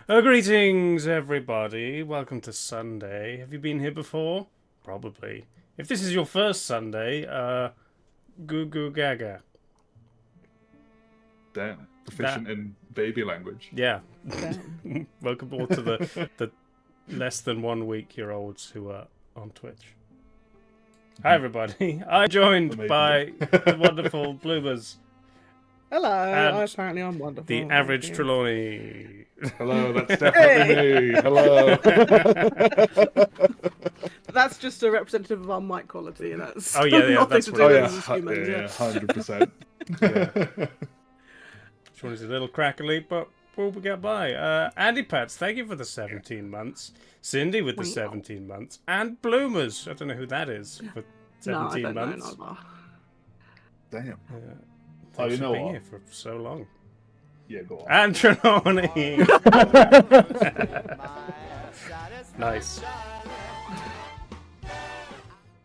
Greetings, everybody. Welcome to Sunday. Have you been here before? Probably. If this is your first Sunday, goo goo gaga. Damn. Proficient in baby language. Yeah. Welcome all to the less than 1 week-year-olds who are on Twitch. Hi, everybody. I'm joined by the wonderful Bloomers. Hello, apparently I'm wonderful. The average Trelawney. Hello, that's definitely me. Hello. That's just a representative of our mic quality. That's oh yeah, nothing that's to what do it with is. us as humans. Yeah, 100%. Yeah. Sean's a little crackly, but we'll get by. ANTPats, thank you for the 17 months. Cindy with the 17 months. And Bloomers, I don't know who that is, for 17 no, I don't months. Know, Damn. Thanks you know for being what? here for so long. Yeah, go on. And Trelawney. Nice.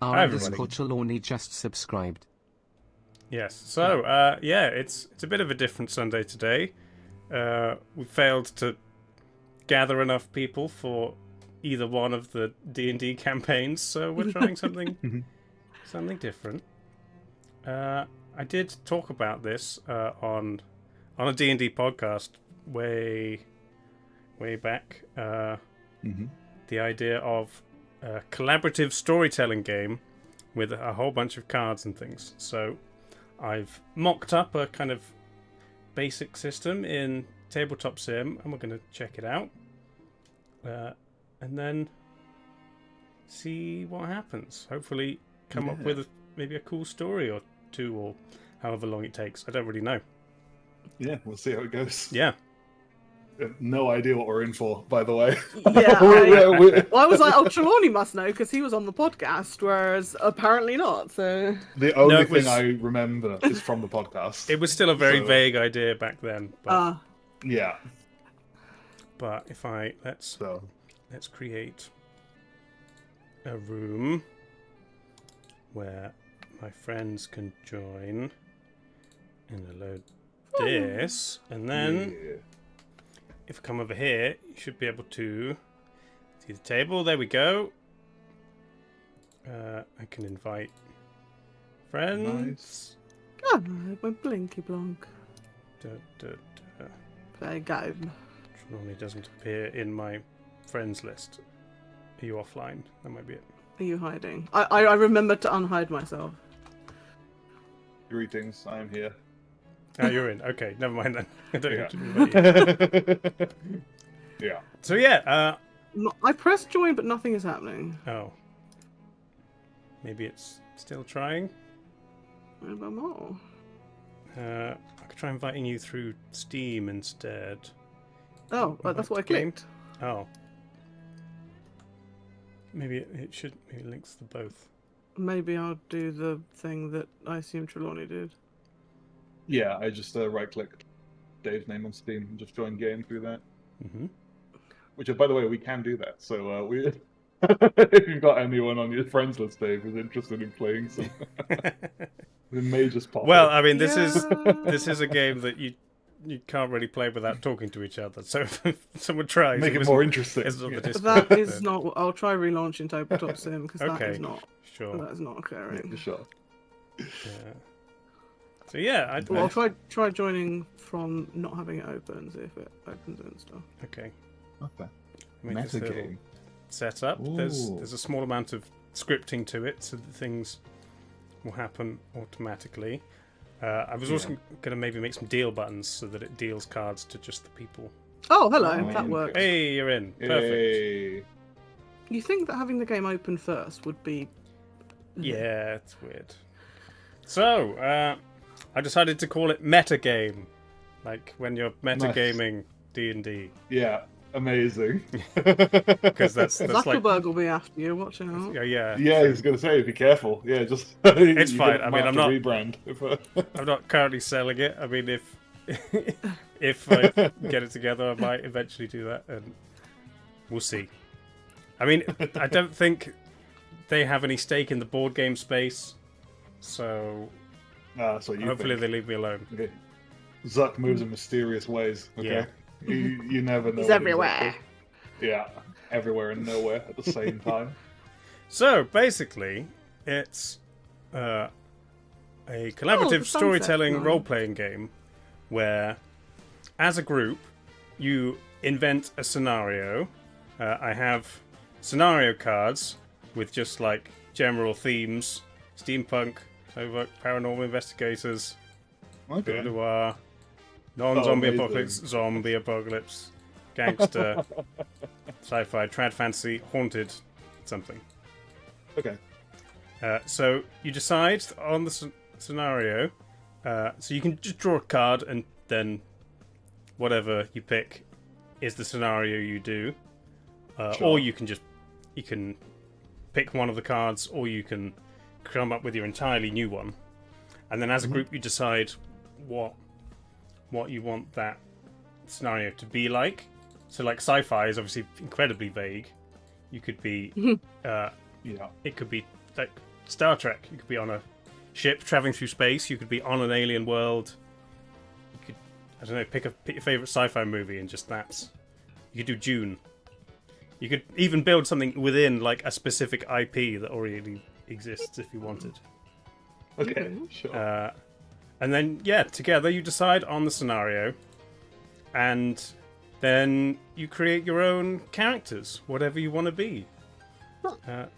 Hi, everybody. Trelawney just subscribed. Yes. So, yeah, it's a bit of a different Sunday today. We failed to gather enough people for either one of the D&D campaigns, so we're trying something different. I did talk about this on a D&D podcast way back. The idea of a collaborative storytelling game with a whole bunch of cards and things. So I've mocked up a kind of basic system in Tabletop Sim, and we're going to check it out. And then see what happens. Hopefully come up with maybe a cool story or two, or however long it takes. I don't really know. Yeah, we'll see how it goes. Yeah. No idea what we're in for, by the way. Yeah, I was like, oh, Trelawney must know because he was on the podcast, whereas apparently not. So the only thing I remember is from the podcast. It was still a very vague idea back then. But, yeah. But if let's create a room where my friends can join and I load this, and then if I come over here, you should be able to see the table. There we go. I can invite friends. Nice. Oh, my blinky blonk. There you go. Normally doesn't appear in my friends list. Are you offline? That might be it. Are you hiding? I remember to unhide myself. Greetings, I am here. Oh, you're in. Okay, never mind then. I don't need to invite you. Yeah. So yeah, I pressed join, but nothing is happening. Oh. Maybe it's still trying. I don't know. I could try inviting you through Steam instead. Oh, that's what I clicked. Oh. Maybe it links to both. Maybe I'll do the thing that I assume Trelawney did. Yeah, I just right-clicked Dave's name on Steam and just joined game through that. Mm-hmm. Which, by the way, we can do that. So if you've got anyone on your friends list, Dave, who's interested in playing some, we may just pop. Well, I mean, this is a game that you can't really play without talking to each other. So if someone tries, make it more interesting. That is not. I'll try relaunching Tabletop Sim because that is not. Sure. That is not occurring. Yeah, sure. So yeah, I'll try joining from not having it open, see if it opens and stuff. Okay. Meta game. Set up. There's a small amount of scripting to it, so that things will happen automatically. I was also going to maybe make some deal buttons so that it deals cards to just the people. Oh, hello. That works. Hey, you're in. Perfect. Hey. You think that having the game open first would be? Yeah, it's weird. So, I decided to call it metagame, like when you're metagaming D&D. Yeah, amazing. Because that's Zuckerberg like... will be after you. Watch out. Yeah. Yeah, he's gonna say, be careful. Yeah, just. It's fine. I mean, I'm not. Rebrand. I'm not currently selling it. I mean, if I get it together, I might eventually do that, and we'll see. I mean, I don't think they have any stake in the board game space, so So hopefully they leave me alone. Okay. Zuck moves in mysterious ways. Okay. You never know. He's what everywhere. Yeah, everywhere and nowhere at the same time. So basically, it's a collaborative the storytelling sunset role-playing game where, as a group, you invent a scenario. I have scenario cards with just like general themes: steampunk, covert, paranormal investigators, Okay. noir, non-zombie amazing. apocalypse, zombie apocalypse, gangster, sci-fi, trad fantasy, haunted, something. Okay. So you decide on the scenario. So you can just draw a card, and then whatever you pick is the scenario you do. Sure. Or you can pick one of the cards, or you can come up with your entirely new one. And then as a group, you decide what you want that scenario to be like. So like sci-fi is obviously incredibly vague. You could be Yeah. it could be like Star Trek. You could be on a ship traveling through space. You could be on an alien world. You could, I don't know, pick your favorite sci-fi movie and just that's. You could do Dune. You could even build something within like a specific IP that already exists if you wanted. Okay. Sure. And then together you decide on the scenario, and then you create your own characters, whatever you want to be.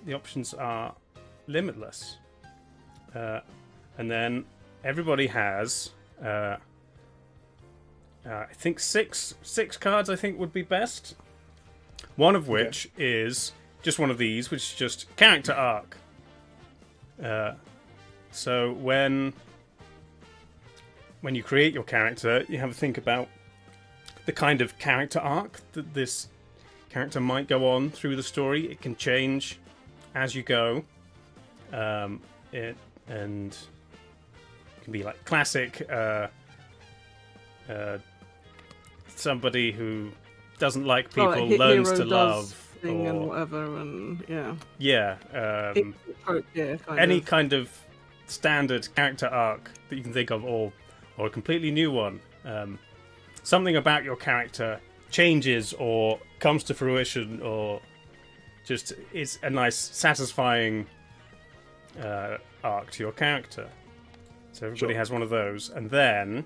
The options are limitless. And then everybody has, I think six cards. I think would be best. One of which is just one of these, which is just character arc. So when you create your character, you have to think about the kind of character arc that this character might go on through the story. It can change as you go. It can be like classic somebody who doesn't like people learns to love thing and or whatever, and any kind of standard character arc that you can think of, or a completely new one. Something about your character changes or comes to fruition, or just is a nice, satisfying arc to your character. So everybody has one of those. And then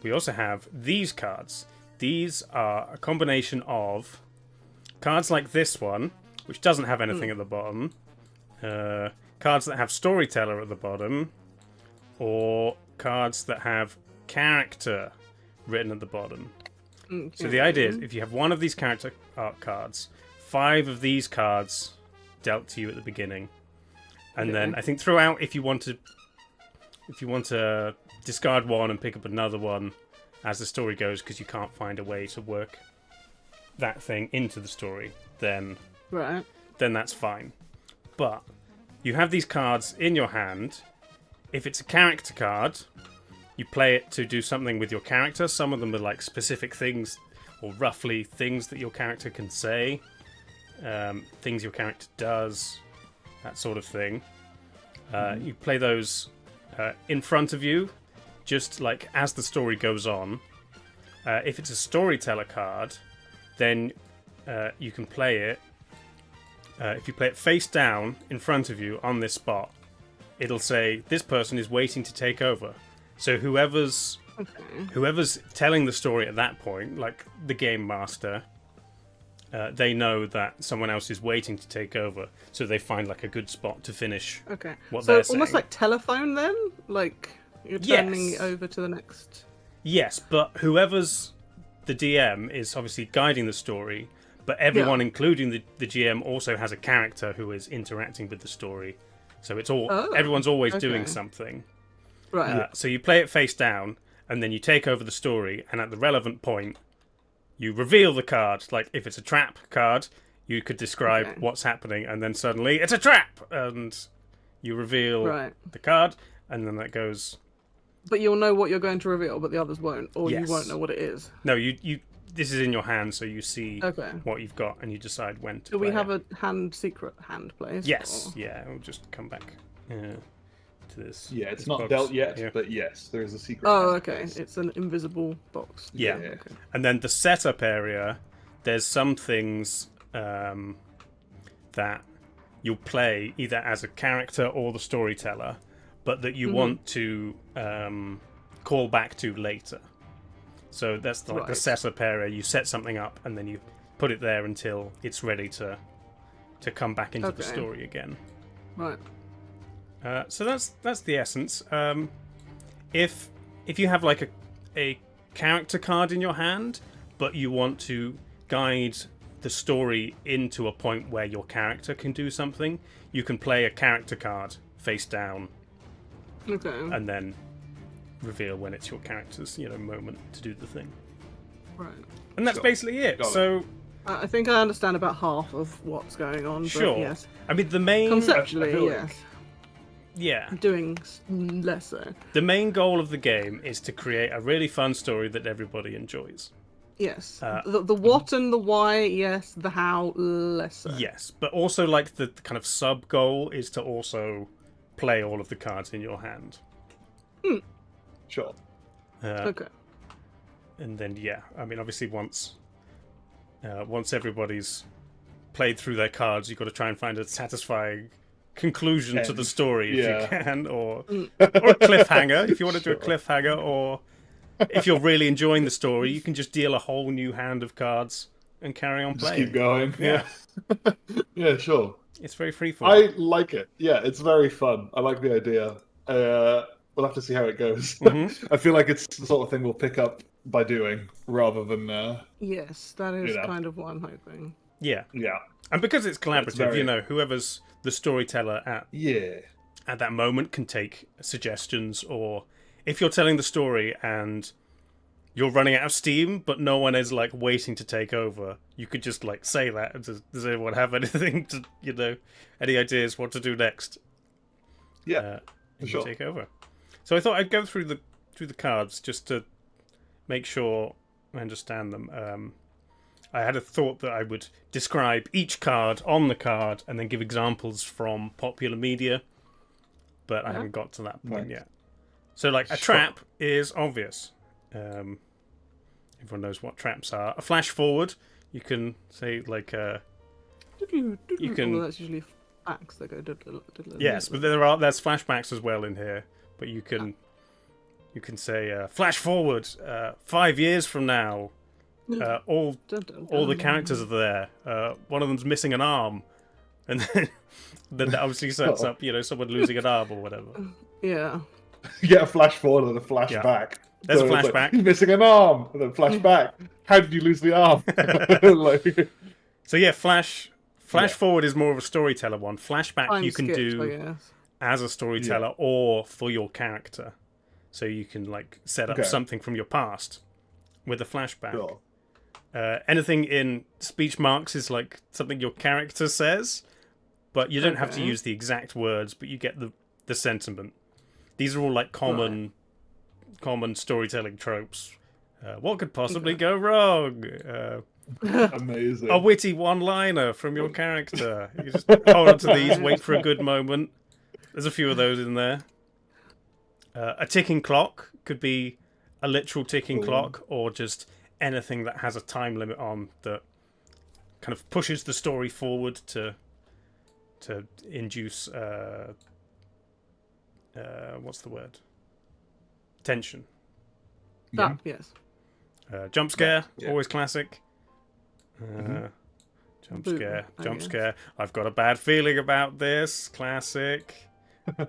we also have these cards. These are a combination of cards like this one, which doesn't have anything at the bottom, cards that have storyteller at the bottom, or cards that have character written at the bottom. Okay. So the idea is, if you have one of these character arc cards, 5 of these cards dealt to you at the beginning, and then I think throughout, if you want to discard one and pick up another one as the story goes, because you can't find a way to work that thing into the story, then that's fine. But you have these cards in your hand. If it's a character card, you play it to do something with your character. Some of them are like specific things, or roughly things that your character can say, things your character does, that sort of thing. You play those in front of you, just like as the story goes on. If it's a storyteller card, then you can play it. If you play it face down in front of you on this spot, it'll say this person is waiting to take over. So whoever's telling the story at that point, like the game master, they know that someone else is waiting to take over. So they find like a good spot to finish. Okay. What so they're saying. Almost like telephone then, like you're turning it over to the next. Yes, but whoever's the DM is obviously guiding the story, but everyone, including the GM, also has a character who is interacting with the story. So it's all everyone's always doing something. Right. So you play it face down, and then you take over the story, and at the relevant point, you reveal the card. Like if it's a trap card, you could describe what's happening, and then suddenly it's a trap, and you reveal the card, and then that goes. But you'll know what you're going to reveal, but the others won't, or you won't know what it is. No, you. This is in your hand, so you see what you've got, and you decide when to. Do we have it. a secret hand place? Yes. Or... Yeah, we'll just come back to this. Yeah, it's this not box. dealt yet, Yeah. but yes, there is a secret. Oh, hand okay. place. It's an invisible box. Yeah. Yeah. Okay. And then the setup area, there's some things that you'll play either as a character or the storyteller, but that you want to call back to later. So that's like the Right. setup area. You set something up and then you put it there until it's ready to come back into the Okay. story again. Right. So that's the essence. If you have like a character card in your hand, but you want to guide the story into a point where your character can do something, you can play a character card face down Okay. and then reveal when it's your character's moment to do the thing. Right. And that's Sure. basically it. Got it. So I think I understand about half of what's going on. sure. But yes. I mean the main Conceptually, I feel like- yes. yeah. Doing less so. The main goal of the game is to create a really fun story that everybody enjoys. Yes. Uh, The what and the why, yes. The how, less so. Yes, but also like the kind of sub goal is to also play all of the cards in your hand. Sure. Okay. And then I mean obviously once everybody's played through their cards, you've got to try and find a satisfying conclusion to the End. story if Yeah. you can, or a cliffhanger if you want to do a cliffhanger, or if you're really enjoying the story, you can just deal a whole new hand of cards and carry on Just playing. keep going. Yeah. Yeah, sure. It's very freeform. I like it. Yeah, it's very fun. I like the idea. We'll have to see how it goes. I feel like it's the sort of thing we'll pick up by doing rather than. Yes, that is You know. kind of what I'm hoping. Yeah, Yeah. and because it's collaborative, very- whoever's the storyteller Yeah. at that moment can take suggestions, or if you're telling the story and you're running out of steam but no one is like waiting to take over, you could just like say that and does anyone have anything to any ideas what to do next, Yeah. and sure. you take over. So I thought I'd go through the cards just to make sure I understand them. I had a thought that I would describe each card on the card and then give examples from popular media, but I haven't got to that point Nice. yet. So, like, a Sure. trap is obvious. Everyone knows what traps are. A flash forward, you can say, like, You can- Well, that's usually facts that go. yes, but there's flashbacks as well in here. But you can say, flash forward, 5 years from now, all the characters are there. One of them's missing an arm, and then that obviously sets up, someone losing an arm or whatever. Yeah. You get a flash forward and a flash Yeah. back. There's a it's like, flashback. He's missing an arm, and then flash back. How did you lose the arm? Like, So yeah, flash Yeah. forward is more of a storyteller one. Flashback Time you can skips, do I guess. as a storyteller or for your character. So you can like set up Okay. something from your past with a flashback. sure. Anything in speech marks is like something your character says, but you don't have to Okay. use the exact words, but you get the sentiment. These are all like common storytelling tropes. What could possibly go wrong? Amazing. A witty one-liner from your character. You just hold on to these, wait for a good moment. There's a few of those in there. A ticking clock could be a literal ticking clock, or just anything that has a time limit on that kind of pushes the story forward to induce what's the word? Tension. That, yes. Jump scare, Yeah. always classic. Jump scare, jump scare. I've got a bad feeling about this. Classic.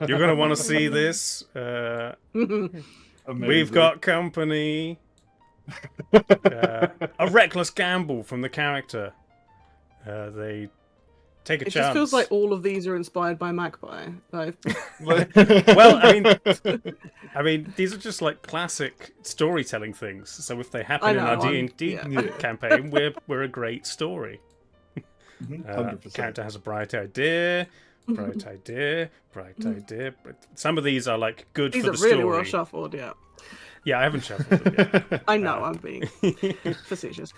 You're going to want to see this. Amazing. We've got company. A reckless gamble from the character. They take a It chance. just feels like all of these are inspired by Magpie. Like, Well, I mean, these are just like classic storytelling things. So if they happen I in know, our D&D yeah. campaign, we're a great story. 100%. Character has a bright idea. Bright idea. But some of these are like good these for are the really story. well shuffled, yeah. Yeah, I haven't shuffled them yet. I know, I'm being facetious.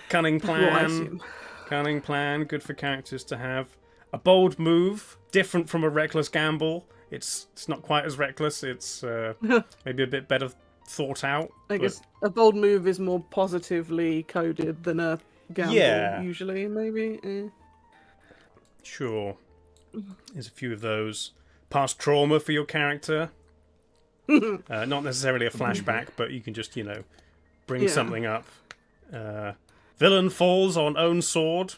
Cunning Well, I plan. assume. Cunning plan. Good for characters to have. A bold move, different from a reckless gamble. It's not quite as reckless. It's maybe a bit better thought out. I guess a bold move is more positively coded than a gamble, Yeah. usually, maybe. Sure. There's a few of those. Past trauma for your character. Not necessarily a flashback, but you can just, bring something up. Villain falls on own sword.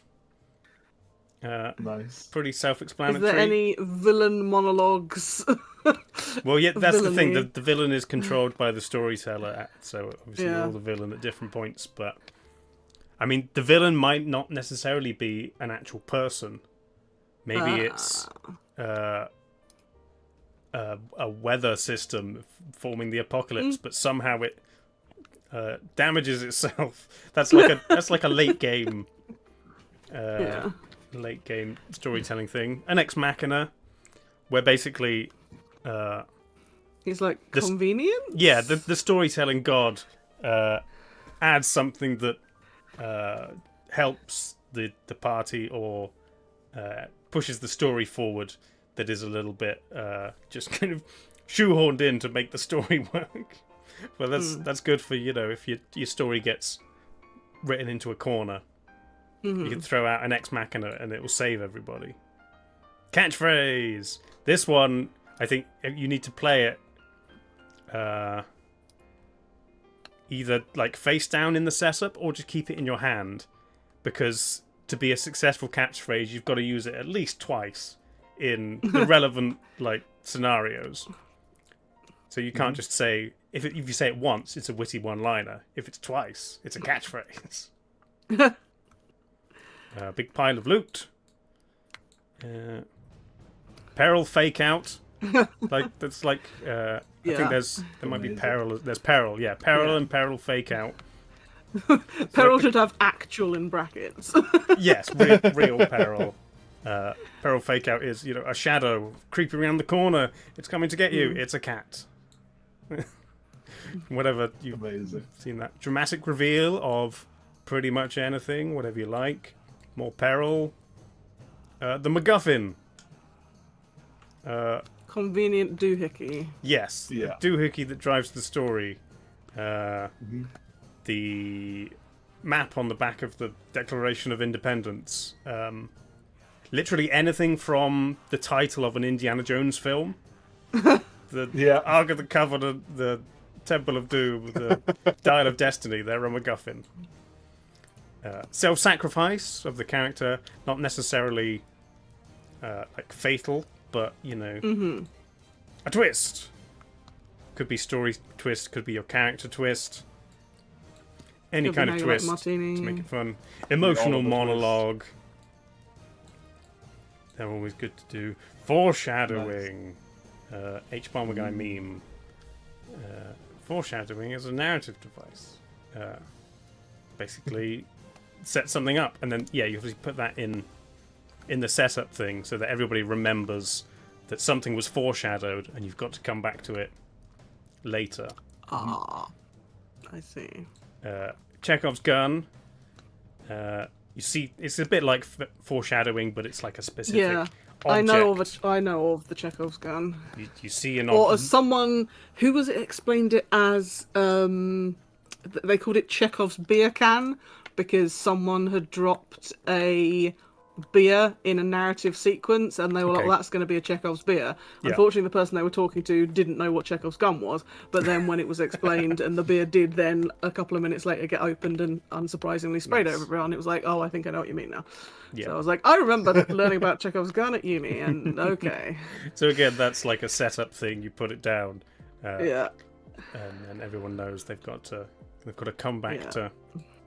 Nice. Pretty Is self-explanatory. there any villain monologues? Well, yeah, that's the thing. Villainy. The villain is controlled by the storyteller, so obviously Yeah. you're all the villain at different points. But I mean, the villain might not necessarily be an actual person. Maybe it's a weather system forming the apocalypse, but somehow it damages itself. That's like a late game. Late game storytelling thing. An ex machina, where basically He's like convenient. yeah, the storytelling god adds something that helps the party or pushes the story forward that is a little bit just kind of shoehorned in to make the story work. Well, that's good for, if your story gets written into a corner. You can throw out an ex machina and it will save everybody. Catchphrase! This one, I think you need to play it either like face down in the setup or just keep it in your hand. Because to be a successful catchphrase, you've got to use it at least twice in the relevant scenarios. So you can't just say, if you say it once, it's a witty one-liner. If it's twice, it's a catchphrase. Big pile of loot. Peril fake out. I think there might be peril. There's peril, peril and peril fake out. Peril should have actual in brackets. Yes, real peril. Peril fake out is, a shadow creeping around the corner. It's coming to get you. It's a cat. Whatever you've seen that. Dramatic reveal of pretty much anything, whatever you like. More peril. The MacGuffin. Convenient doohickey. Yes. Yeah. The doohickey that drives the story. The map on the back of the Declaration of Independence. Literally anything from the title of an Indiana Jones film. The Ark of the Covenant, the Temple of Doom, the Dial of Destiny, they're a MacGuffin. Self-sacrifice of the character, not necessarily fatal, but, a twist. Could be story twist, could be your character twist. Any kind of twist to make it fun. Emotional monologue. They're always good to do. Foreshadowing. H-Bomber Guy meme. Foreshadowing is a narrative device. Basically, set something up, and then you have to put that in the setup thing so that everybody remembers that something was foreshadowed, and you've got to come back to it later. Ah, I see. Chekhov's gun. You see, it's a bit like foreshadowing, but it's like a specific. Yeah, object. I know of the Chekhov's gun. You see an Or as someone who was it explained it as they called it Chekhov's beer can because someone had dropped a beer in a narrative sequence and they were like, well, that's going to be a Chekhov's beer. Yeah. Unfortunately, the person they were talking to didn't know what Chekhov's gun was, but then when it was explained and the beer did then a couple of minutes later get opened and unsurprisingly sprayed over everyone, it was like, oh, I think I know what you mean now. Yeah. So I was like, I remember learning about Chekhov's gun at uni, and okay. So again, that's like a setup thing. You put it down, Yeah. and then everyone knows they've got to come back to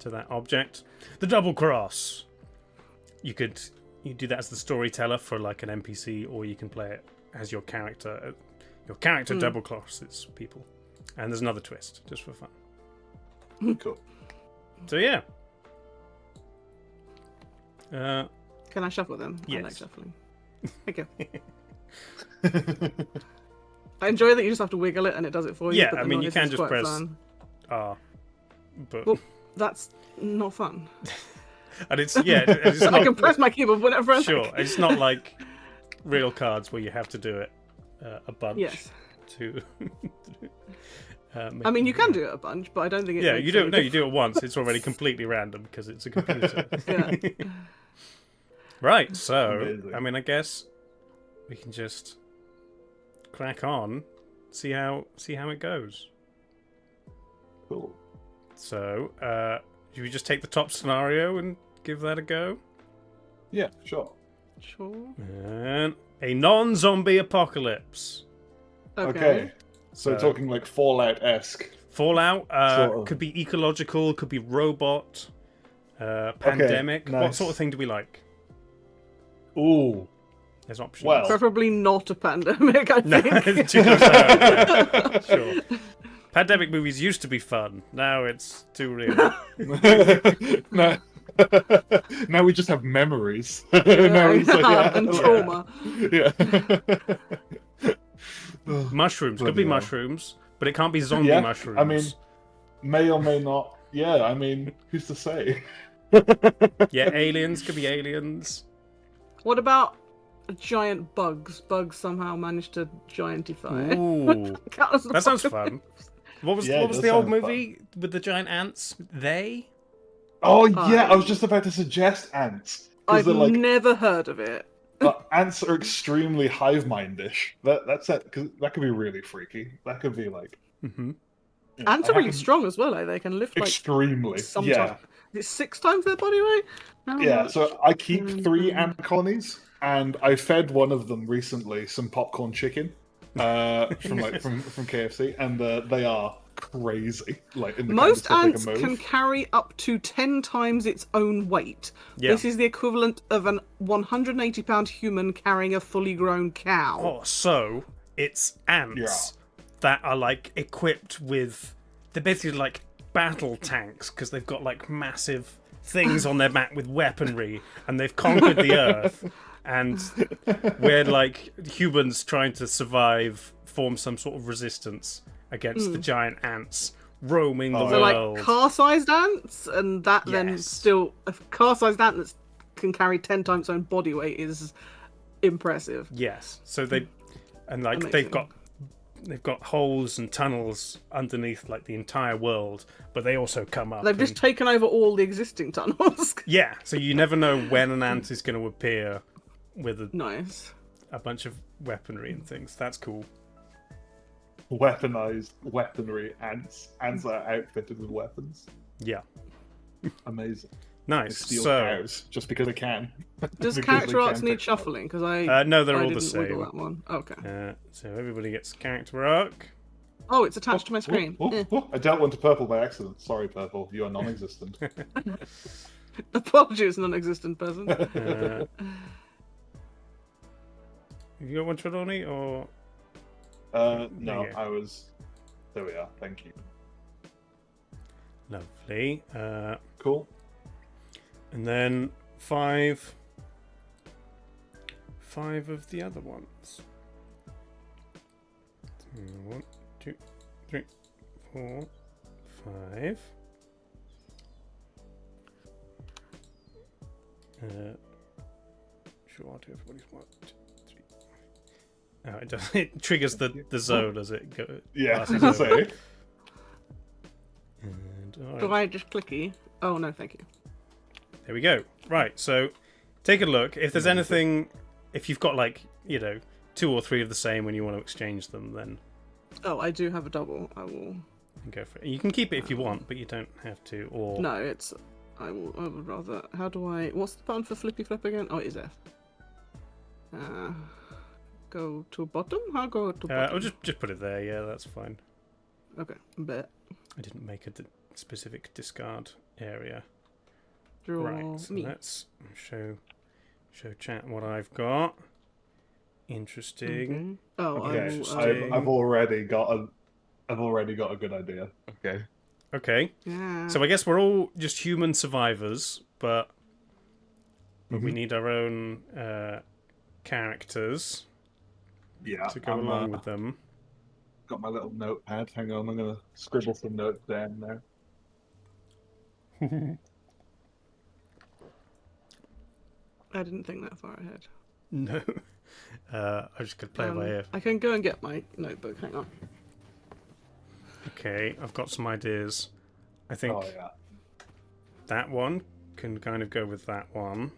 that object. The double cross. You do that as the storyteller for like an NPC, or you can play it as your character. Your character double crosses people, and there's another twist just for fun. Cool. So yeah. Can I shuffle them? Yes. I like shuffling. Thank you. I enjoy that you just have to wiggle it and it does it for you. Yeah, but I the mean, you noise can is just quite press fun. R, but Well, that's not fun. and it's not, I can press my keyboard whenever I sure. like. It's not like real cards where you have to do it. a bunch Yes. to. I mean, you can do it a bunch, but I don't think it. Yeah, makes you do. any No, you do it once. It's already completely random because it's a computer. Yeah. Right. So, Amazing. I mean, I guess we can just crack on, see how it goes. Cool. So, should we just take the top scenario and give that a go? Yeah, sure. Sure. And a non-zombie apocalypse. Okay. So So- talking like Fallout-esque. Fallout Sort of. could be ecological, could be robot, pandemic. What nice. sort of thing do we like? Ooh. There's options. Well. Preferably not a pandemic, I No, think. too close to home, yeah. Sure. Pandemic movies used to be fun. Now it's too real. No. Now we just have memories. Yeah, Now it's like, and trauma. Yeah. Mushrooms. Could Bloody be hell. mushrooms, but it can't be zombie Yeah, mushrooms. I mean, may or may not. Yeah, I mean, who's to say? yeah, aliens. Could be aliens. What about giant bugs? Bugs somehow managed to giantify. Ooh. That sounds fun. What was Yeah, what it was does the old sound movie with the giant ants? They? Oh yeah, I was just about to suggest ants. 'Cause I've they're like, never heard of it. but ants are extremely hive mindish. That's it. Because that could be really freaky. That could be like. Mm-hmm. You know, Ants I are really haven't- strong as well, eh? They can lift like Extremely. sometimes. Yeah. Is it 6 times their body weight? How Yeah. much? So I keep 3 ant colonies, and I fed one of them recently some popcorn chicken, from KFC, and they are crazy. Like in the Most kind of ants stuff they can move. carry up to 10 times its own weight. Yeah. This is the equivalent of an 180-pound human carrying a fully grown cow. Oh, so it's ants that are like equipped with. They're basically like battle tanks because they've got like massive things on their back with weaponry, and they've conquered the earth. And we're like humans trying to survive, form some sort of resistance against the giant ants roaming the So world. like car-sized ants, and that then Yes. still a car-sized ant that can carry 10 times its own body weight is impressive. Yes. So they and like Amazing. they've got holes and tunnels underneath like the entire world, but they also come up. They've just and- taken over all the existing tunnels. yeah. So you never know when an ant is going to appear with Nice. a bunch of weaponry and things. That's cool. Weaponized weaponry ants. Ants are outfitted with weapons. Yeah. Amazing. They Nice. steal So cows just because they can. Does Because character they arts can need pick them up. shuffling? Because I no, they're I all the didn't wiggle same. that one. Okay. So everybody gets character arc. Oh, it's attached to my screen. I dealt one to purple by accident. Sorry, purple. You are non-existent. Apologies, non-existent person. Have you got one, Trelawney, or No, Yeah. I was. There we are. Thank you. lovely? Cool. And then five of the other ones. 1, 2, 3, 4, 5. Sure, I'll do everybody's 1, 2, 3. Oh, it does. It triggers the zone as it goes. Yeah, I was gonna say. And, Do alright. I just clicky? Oh no, thank you. There we go. Right, so take a look. If there's anything, if you've got like, 2 or 3 of the same when you want to exchange them, then Oh, I do have a double. I will. go for it. You can keep it if you want, but you don't have to. Or No, it's. I would rather. How do I? What's the button for flippy flip again? Oh, it is F. Go to bottom. How go to bottom? I'll just put it there. Yeah, that's fine. Okay, bet. I didn't make a specific discard area. Draw Right, so me. let's show chat what I've got. Interesting. Oh, Okay, I will. Interesting. I've already got a good idea. Okay. Okay, Yeah. so I guess we're all just human survivors, but we need our own characters Yeah. to go along with them. Got my little notepad. Hang on, I'm gonna scribble some notes down there. I didn't think that far ahead. No. I just could play it by ear. I can go and get my notebook. Hang on. Okay, I've got some ideas. I think Oh yeah. that one can kind of go with that one.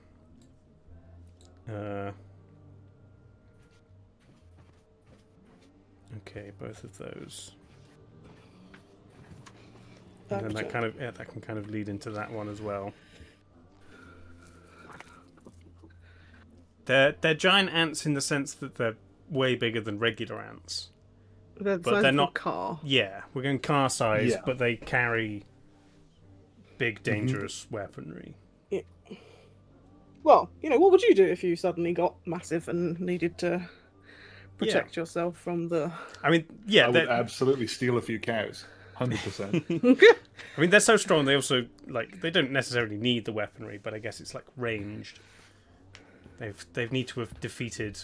Okay, both of those. And then that can kind of lead into that one as well. They're giant ants in the sense that they're way bigger than regular ants. But they're not a car. Yeah, we're going car size, Yeah. but they carry big, dangerous weaponry. Yeah. Well, what would you do if you suddenly got massive and needed to protect yourself from the... I mean, yeah, I would absolutely steal a few cows. 100%. I mean, they're so strong. They also they don't necessarily need the weaponry, but I guess it's like ranged. They need to have defeated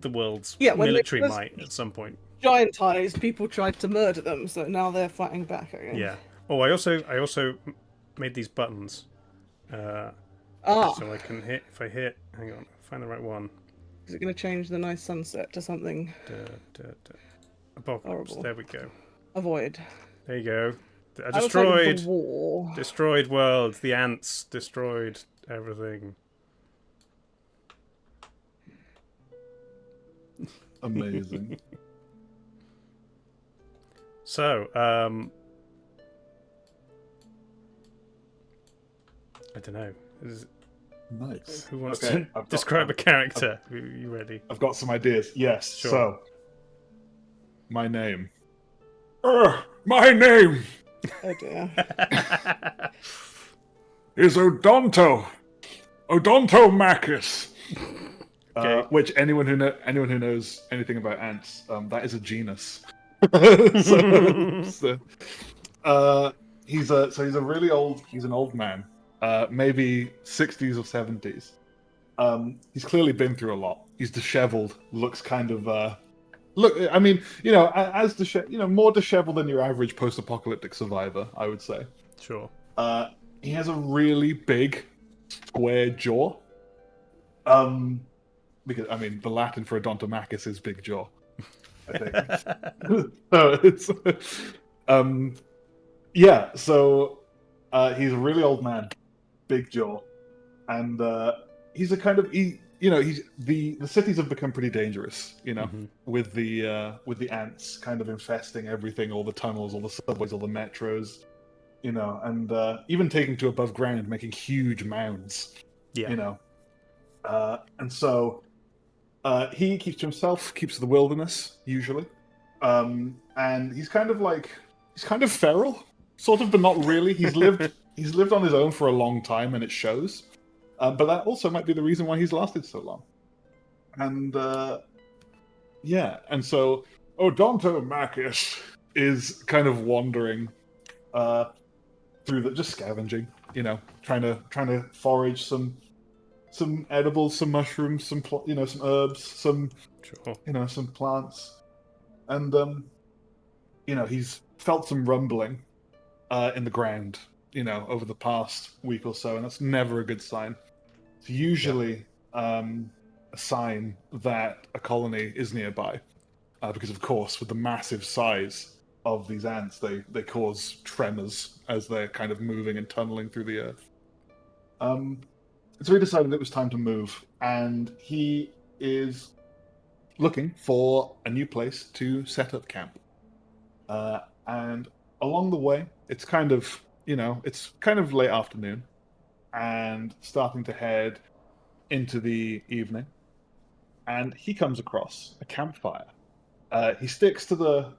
the world's military might at some point. Giantized, people tried to murder them, so now they're fighting back again. Yeah. Oh, I also made these buttons. So I can hit. If I hit, hang on, find the right one. Is it going to change the nice sunset to something? Apocalypse. Horrible. There we go. Avoid. There you go. I destroyed war. Destroyed world. The ants destroyed everything. Amazing. So, I don't know. Nice. Who wants to describe a character? Are you ready? I've got some ideas. Yes. Sure. So, my name. My name Oh dear. is Odonto. Odontomachus. Okay. Which anyone who knows anything about ants, that is a genus. He's a really old. He's an old man, maybe 60s or 70s. He's clearly been through a lot. He's disheveled. Looks kind of I mean, more disheveled than your average post-apocalyptic survivor, I would say. Sure. He has a really big, square jaw. Because I mean, the Latin for Odontomachus is big jaw, I think. So it's yeah. So he's a really old man, big jaw, and he's a kind of the cities have become pretty dangerous, with the ants kind of infesting everything, all the tunnels, all the subways, all the metros, and even taking to above ground, making huge mounds, and so he keeps to himself, keeps to the wilderness usually, and he's kind of feral, sort of, but not really. He's lived on his own for a long time, and it shows. But that also might be the reason why he's lasted so long. And and so Odontomachus is kind of wandering through just scavenging, trying to forage some edibles, some mushrooms, some herbs, some plants, and he's felt some rumbling in the ground, over the past week or so, and that's never a good sign. It's usually a sign that a colony is nearby, because of course, with the massive size of these ants, they cause tremors as they're kind of moving and tunneling through the earth. So he decided it was time to move, and he is looking for a new place to set up camp. And along the way, it's kind of late afternoon, and starting to head into the evening, and he comes across a campfire. He sticks to the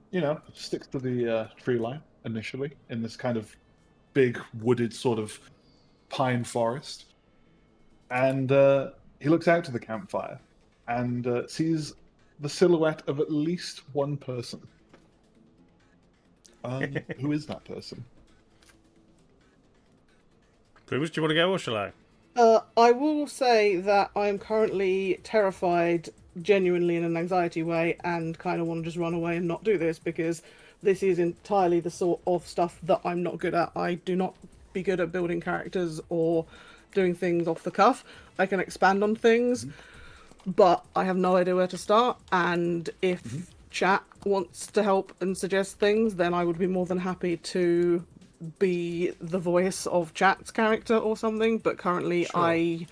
tree line initially in this kind of big wooded sort of pine forest. And he looks out to the campfire and sees the silhouette of at least one person. Who is that person? Bruce, do you want to go or shall I? I will say that I am currently terrified, genuinely in an anxiety way, and kind of want to just run away and not do this, because this is entirely the sort of stuff that I'm not good at. I do not be good at building characters or doing things off the cuff. I can expand on things, but I have no idea where to start. And if chat wants to help and suggest things, then I would be more than happy to be the voice of chat's character or something. But currently, Sure. I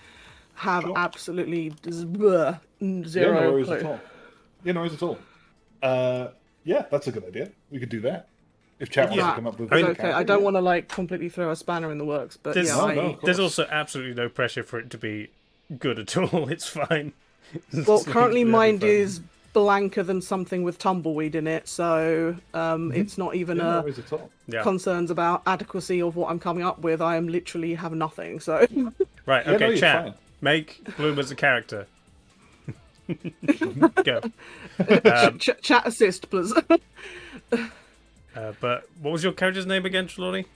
have Sure. absolutely Yeah, no zero worries clue. at all. Yeah, no worries at all. Yeah, that's a good idea. We could do that. If chat wants to That come up with is a okay. character, I don't yeah. want to like completely throw a spanner in the works, but There's, yeah, No, I... no, of there's course. also absolutely no pressure for it to be good at all. It's fine. Well, It's like currently whatever mine fun. is blanker than something with tumbleweed in it, so it's not even Yeah, no worries at all. Yeah. concerns about adequacy of what I'm coming up with. I am literally have nothing, so... Right, Yeah, okay, no, you're chat. fine. Make Bloom as a character. Go. Chat assist, please. But what was your character's name again, Trelawney?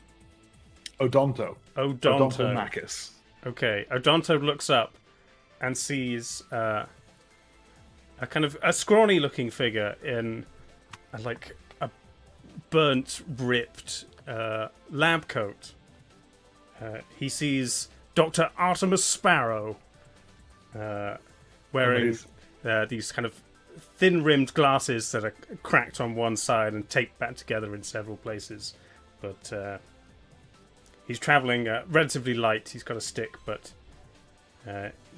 Odonto. Odonto. Odontomachus. Okay, Odonto looks up and sees a kind of a scrawny-looking figure in a burnt, ripped lab coat. He sees Dr. Artemis Sparrow wearing these kind of thin-rimmed glasses that are cracked on one side and taped back together in several places. But he's traveling relatively light. He's got a stick, but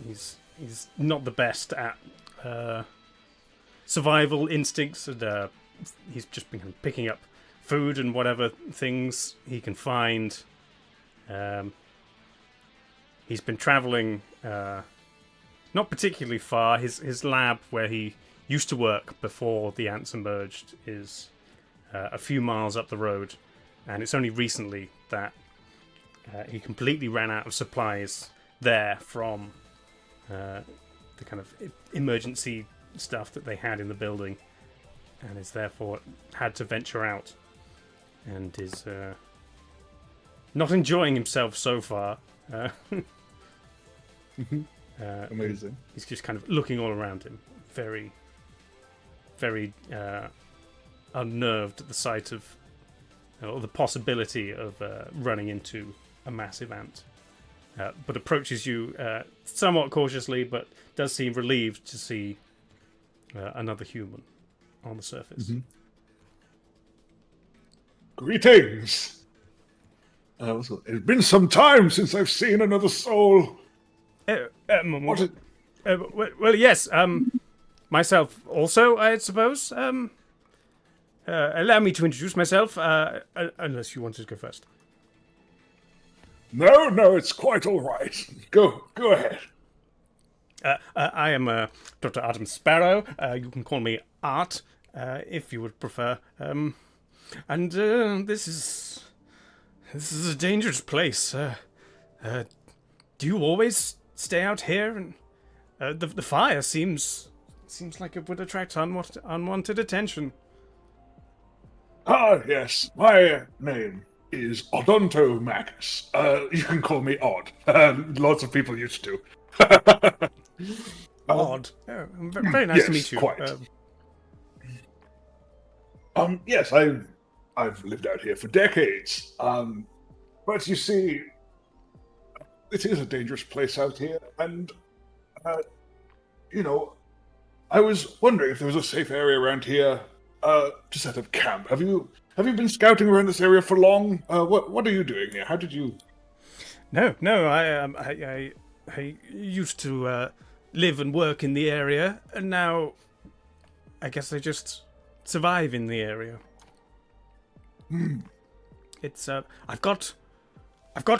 he's not the best at survival instincts, and he's just been picking up food and whatever things he can find. He's been traveling not particularly far. His lab, where he used to work before the ants emerged, is a few miles up the road, and it's only recently that he completely ran out of supplies there from the kind of emergency stuff that they had in the building, and is therefore had to venture out, and is not enjoying himself so far. Amazing. He's just kind of looking all around him, very, very unnerved at the sight of, or the possibility of running into a massive ant. But approaches you somewhat cautiously, but does seem relieved to see another human on the surface. Greetings! It's been some time since I've seen another soul. What Well, yes. Myself also, I suppose. Allow me to introduce myself, unless you wanted to go first. No, it's quite all right. Go ahead. I am Dr. Artemis Sparrow. You can call me Art, if you would prefer. And this is a dangerous place. Do you always stay out here? And the fire seems like it would attract unwanted attention. Ah, yes. My name is Odontomachus. You can call me Odd. Lots of people used to. Odd. Very nice to yes, meet you. Quite. Yes, I've lived out here for decades. But you see, it is a dangerous place out here, and I was wondering if there was a safe area around here to set up camp. Have you been scouting around this area for long? What are you doing here? How did you? No. I used to live and work in the area, and now I guess I just survive in the area. It's I've got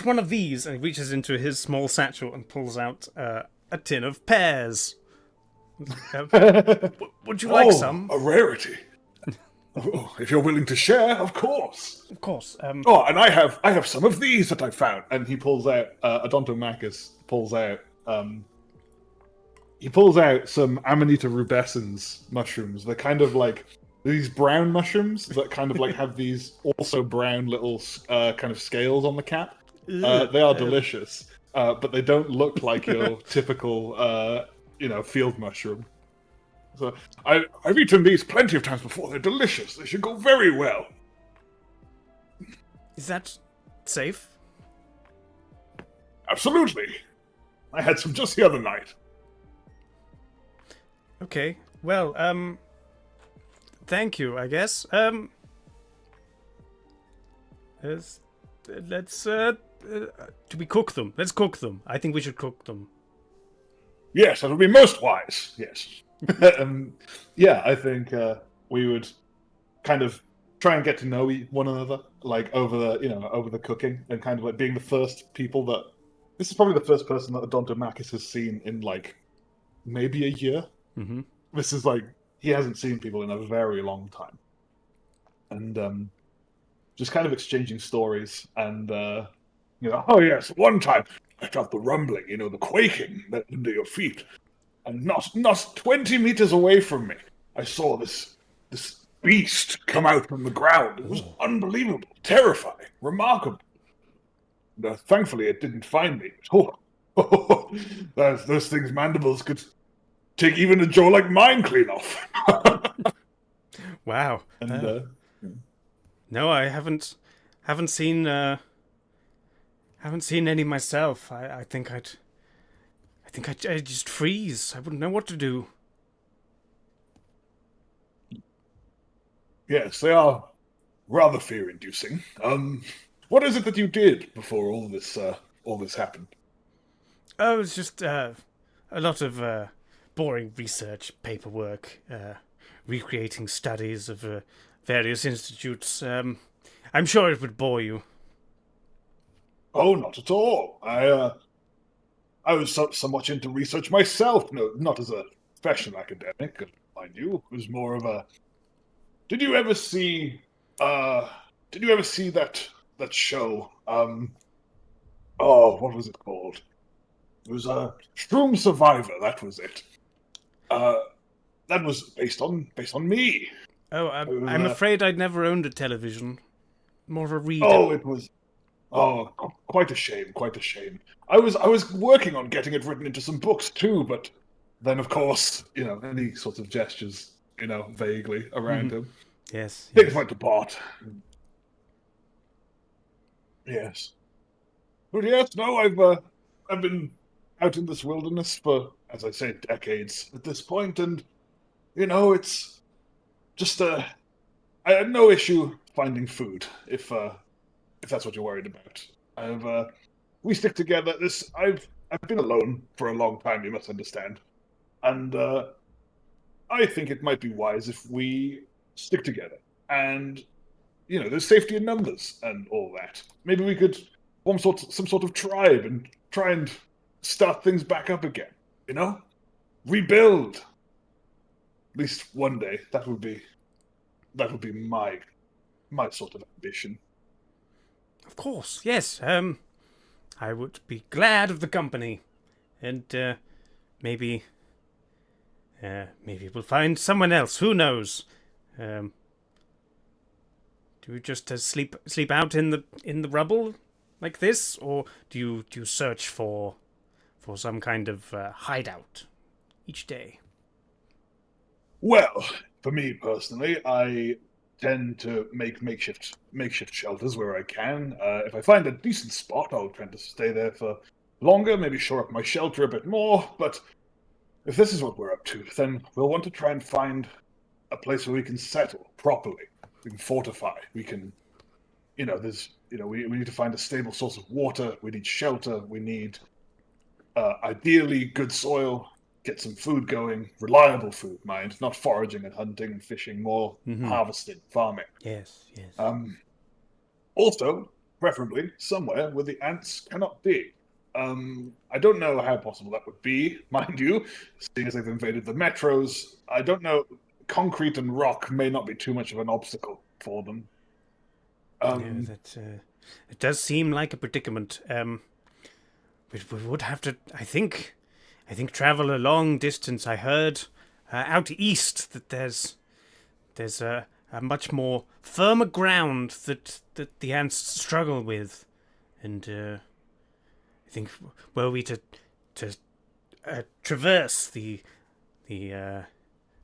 one of these, and he reaches into his small satchel and pulls out a tin of pears. Would you like some? A rarity. Oh, if you're willing to share, of course. Of course. Oh, and I have some of these that I found. And he pulls out Odontomachus pulls out some Amanita rubescens mushrooms. They're kind of like these brown mushrooms that kind of like have these also brown little kind of scales on the cap. They are delicious, but they don't look like your typical field mushroom. So I've eaten these plenty of times before. They're delicious. They should go very well. Is that safe? Absolutely. I had some just the other night. Okay. Well, thank you, I guess. Let's do we cook them? Let's cook them. I think we should cook them. Yes, that would be most wise. Yes. Yeah, I think we would kind of try and get to know one another, like over the cooking, and kind of like being the first people that. This is probably the first person that Odontomachus has seen in like maybe a year. Mm-hmm. This is like he hasn't seen people in a very long time, and just kind of exchanging stories and oh yes, one time I felt the rumbling, the quaking under your feet, and not 20 meters away from me, I saw this beast come out from the ground. It was unbelievable, terrifying, remarkable. And, thankfully, it didn't find me. Those things' mandibles could take even a jaw like mine clean off. Wow. And no, I haven't seen any myself. I think I'd just freeze. I wouldn't know what to do. yes, they are rather fear-inducing. What is it that you did before all this happened? Oh, it's just a lot of boring research paperwork, recreating studies of various institutes. I'm sure it would bore you. Oh, not at all. I was somewhat into research myself. No, not as a professional academic, mind you. It was more of a. Did you ever see that show? What was it called? It was Shroom Survivor. That was it. That was based on me. Oh, I'm afraid I'd never owned a television. More of a reader. Oh, it was. Oh, quite a shame. Quite a shame. I was working on getting it written into some books too, but then of course, any sort of gestures, vaguely around him. Yes. Things went apart. Yes. But yes, no, I've been out in this wilderness for, as I say, decades at this point, and it's just I had no issue finding food if that's what you're worried about. We stick together. I've been alone for a long time, you must understand, and I think it might be wise if we stick together. And there's safety in numbers and all that. Maybe we could form some sort of tribe and try and start things back up again. Rebuild. At least one day. That would be my sort of ambition. Of course, yes. I would be glad of the company, and maybe we'll find someone else. Who knows? Do you just sleep out in the rubble like this, or do you search for some kind of hideout each day? Well, for me personally, I tend to make makeshift shelters where I can. If I find a decent spot, I'll try to stay there for longer, maybe shore up my shelter a bit more. But if this is what we're up to, then we'll want to try and find a place where we can settle properly. We can fortify. We can, we need to find a stable source of water. We need shelter. We need, ideally, good soil. Get some food going, reliable food, mind, not foraging and hunting and fishing, more harvesting, farming. Yes. Also, preferably somewhere where the ants cannot be. I don't know how possible that would be, mind you, seeing as they've invaded the metros. I don't know. Concrete and rock may not be too much of an obstacle for them. It does seem like a predicament. We would have to, I think, travel a long distance. I heard out east that there's a much more firmer ground that the ants struggle with, and I think were we to traverse the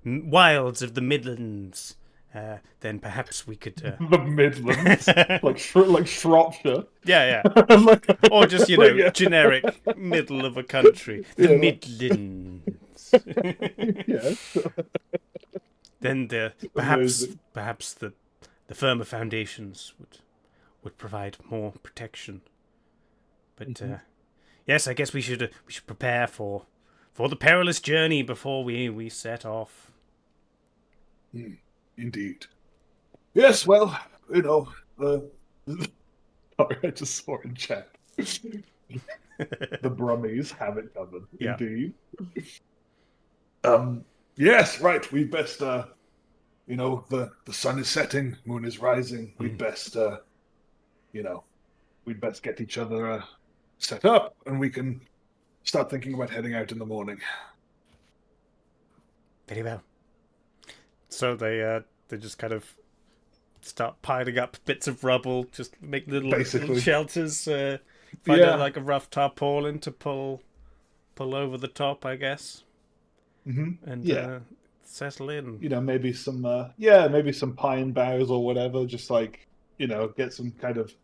wilds of the Midlands, then perhaps we could the Midlands, like Shropshire. Yeah. Or just generic middle of a country, the Midlands. Yes. Then Amazing. perhaps the firmer foundations would provide more protection. But yes, I guess we should prepare for the perilous journey before we set off. Indeed. Yes, well, the sorry, I just saw in chat. The Brummies have it covered. Yeah. Indeed. Yes, right. We best the sun is setting, moon is rising. We'd best we'd best get each other set up, and we can start thinking about heading out in the morning. Very well. So they just kind of start piling up bits of rubble, just make little shelters. Find like a rough tarpaulin to pull over the top, I guess. And settle in. Maybe some pine boughs or whatever. Just like get some kind of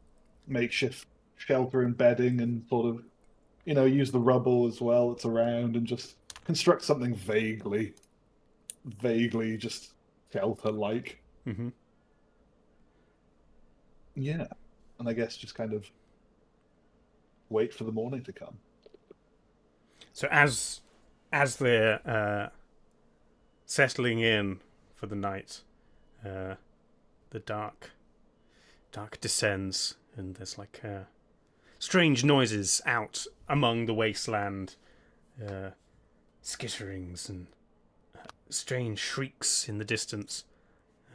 makeshift shelter and bedding, and sort of use the rubble as well that's around, and just construct something vaguely just shelter-like. Yeah, and I guess just kind of wait for the morning to come. So as they're settling in for the night, the dark descends, and there's like strange noises out among the wasteland, skitterings and strange shrieks in the distance.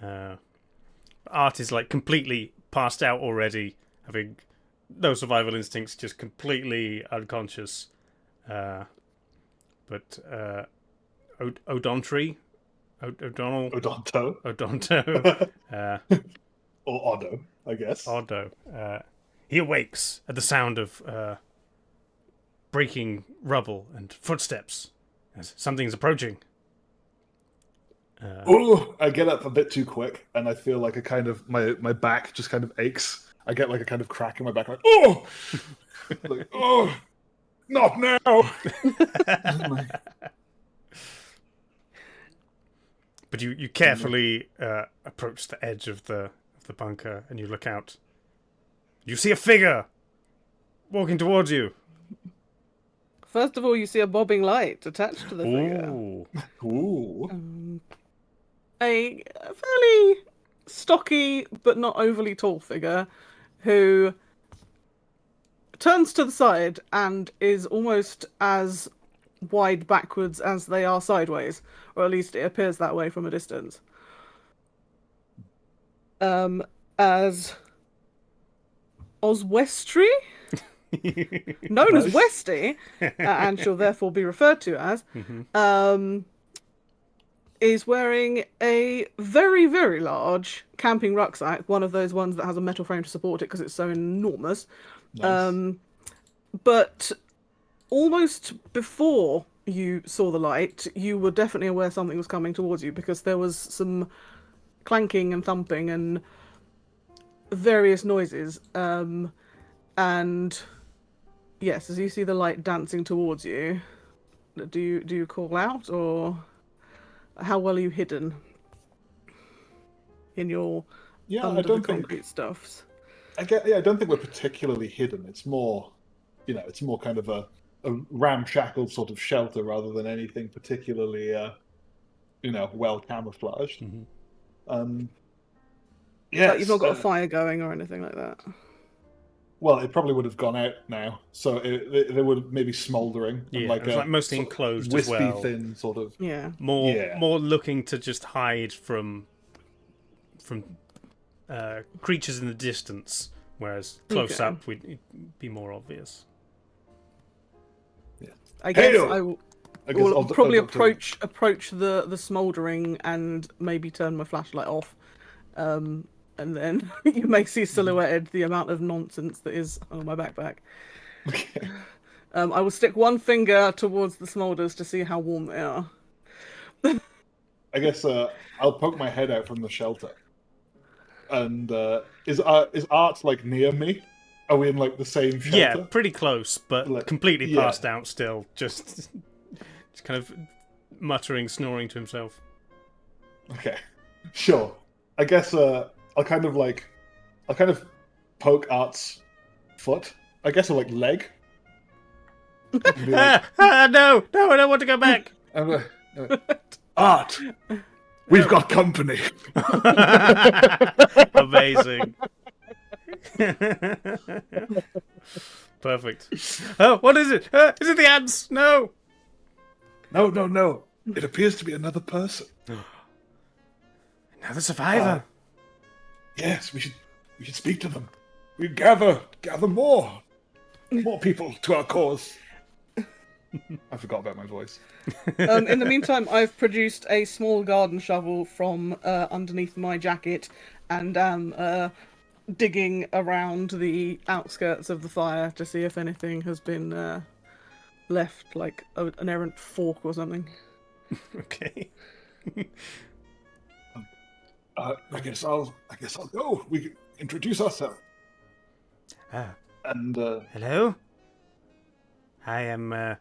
Art is like completely passed out already, having no survival instincts, just completely unconscious. But O'Donto, or Oddo, I guess. Oddo. He awakes at the sound of breaking rubble and footsteps as something's approaching. I get up a bit too quick, and I feel like a kind of my back just kind of aches. I get like a kind of crack in my back, like like not now. But you carefully approach the edge of the bunker, and you look out. You see a figure walking towards you. First of all, you see a bobbing light attached to the figure. Ooh. A fairly stocky but not overly tall figure who turns to the side and is almost as wide backwards as they are sideways, or at least it appears that way from a distance. As Oswestry, known as Westy, and shall therefore be referred to as, is wearing a very, very large camping rucksack, one of those ones that has a metal frame to support it because it's so enormous. Nice. But almost before you saw the light, you were definitely aware something was coming towards you, because there was some clanking and thumping and various noises. And yes, as you see the light dancing towards you, do you call out, or how well are you hidden in your under the concrete stuffs? I don't think we're particularly hidden. It's more, it's more kind of a ramshackle sort of shelter rather than anything particularly, well camouflaged. Yeah, you've not got a fire going or anything like that. Well, it probably would have gone out now, so they were maybe smouldering. Yeah, like it was like mostly enclosed as wispy, well. thin sort of. Yeah. More looking to just hide from creatures in the distance, whereas close up would be more obvious. Yeah. I guess I will probably approach the smouldering and maybe turn my flashlight off. And then you may see silhouetted the amount of nonsense that is on my backpack. Okay. I will stick one finger towards the smoulders to see how warm they are. I guess I'll poke my head out from the shelter. And is Art like near me? Are we in like the same shelter? Yeah, pretty close, but completely passed out still. Just kind of muttering, snoring to himself. Okay, sure. I guess I'll kind of poke Art's foot. I guess, or like leg. And be like, No, I don't want to go back. Art, we've got company. Amazing. Perfect. Oh, what is it? Is it the ants? No. No. It appears to be another person. Another survivor. Yes, we should speak to them. We gather more people to our cause. I forgot about my voice. In the meantime, I've produced a small garden shovel from underneath my jacket and am digging around the outskirts of the fire to see if anything has been left, like an errant fork or something. Okay. I guess I'll go. We can introduce ourselves. And Hello. I am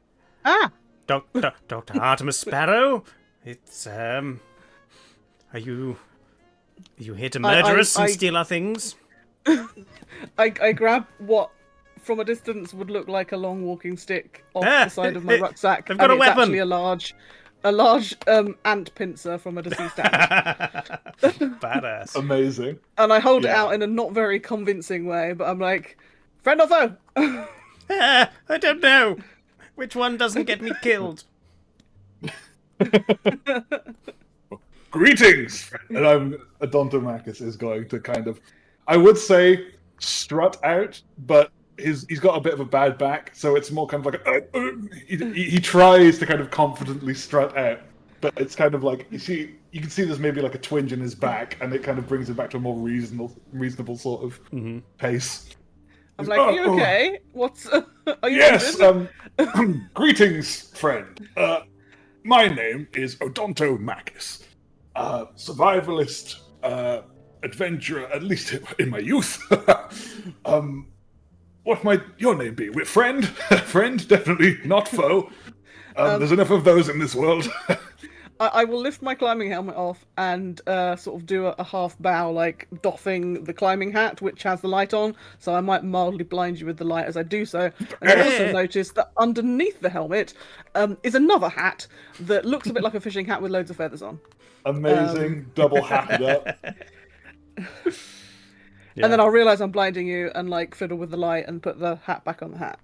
Dr. Artemis Sparrow. It's Are you here to murder us and steal our things? I grab what from a distance would look like a long walking stick off the side of my rucksack. I've got a weapon. It's actually a large ant pincer from a deceased ant. Badass. amazing. And I hold it out in a not very convincing way, but I'm like, friend or foe? I don't know. Which one doesn't get me killed? Greetings! And Odontomachus is going to kind of, I would say, strut out, but he's got a bit of a bad back, so it's more kind of like he tries to kind of confidently strut out, but it's kind of like you can see there's maybe like a twinge in his back, and it kind of brings him back to a more reasonable sort of pace. I'm like, are you okay? What's are you Yes, injured? greetings, friend. My name is Odontomachus, survivalist, adventurer, at least in my youth. What might your name be? Friend? Friend, definitely not foe. There's enough of those in this world. I will lift my climbing helmet off and sort of do a half bow, like doffing the climbing hat, which has the light on, so I might mildly blind you with the light as I do so. And I also notice that underneath the helmet is another hat that looks a bit like a fishing hat with loads of feathers on. Amazing, double hatted up. And then I'll realise I'm blinding you and like fiddle with the light and put the hat back on the hat.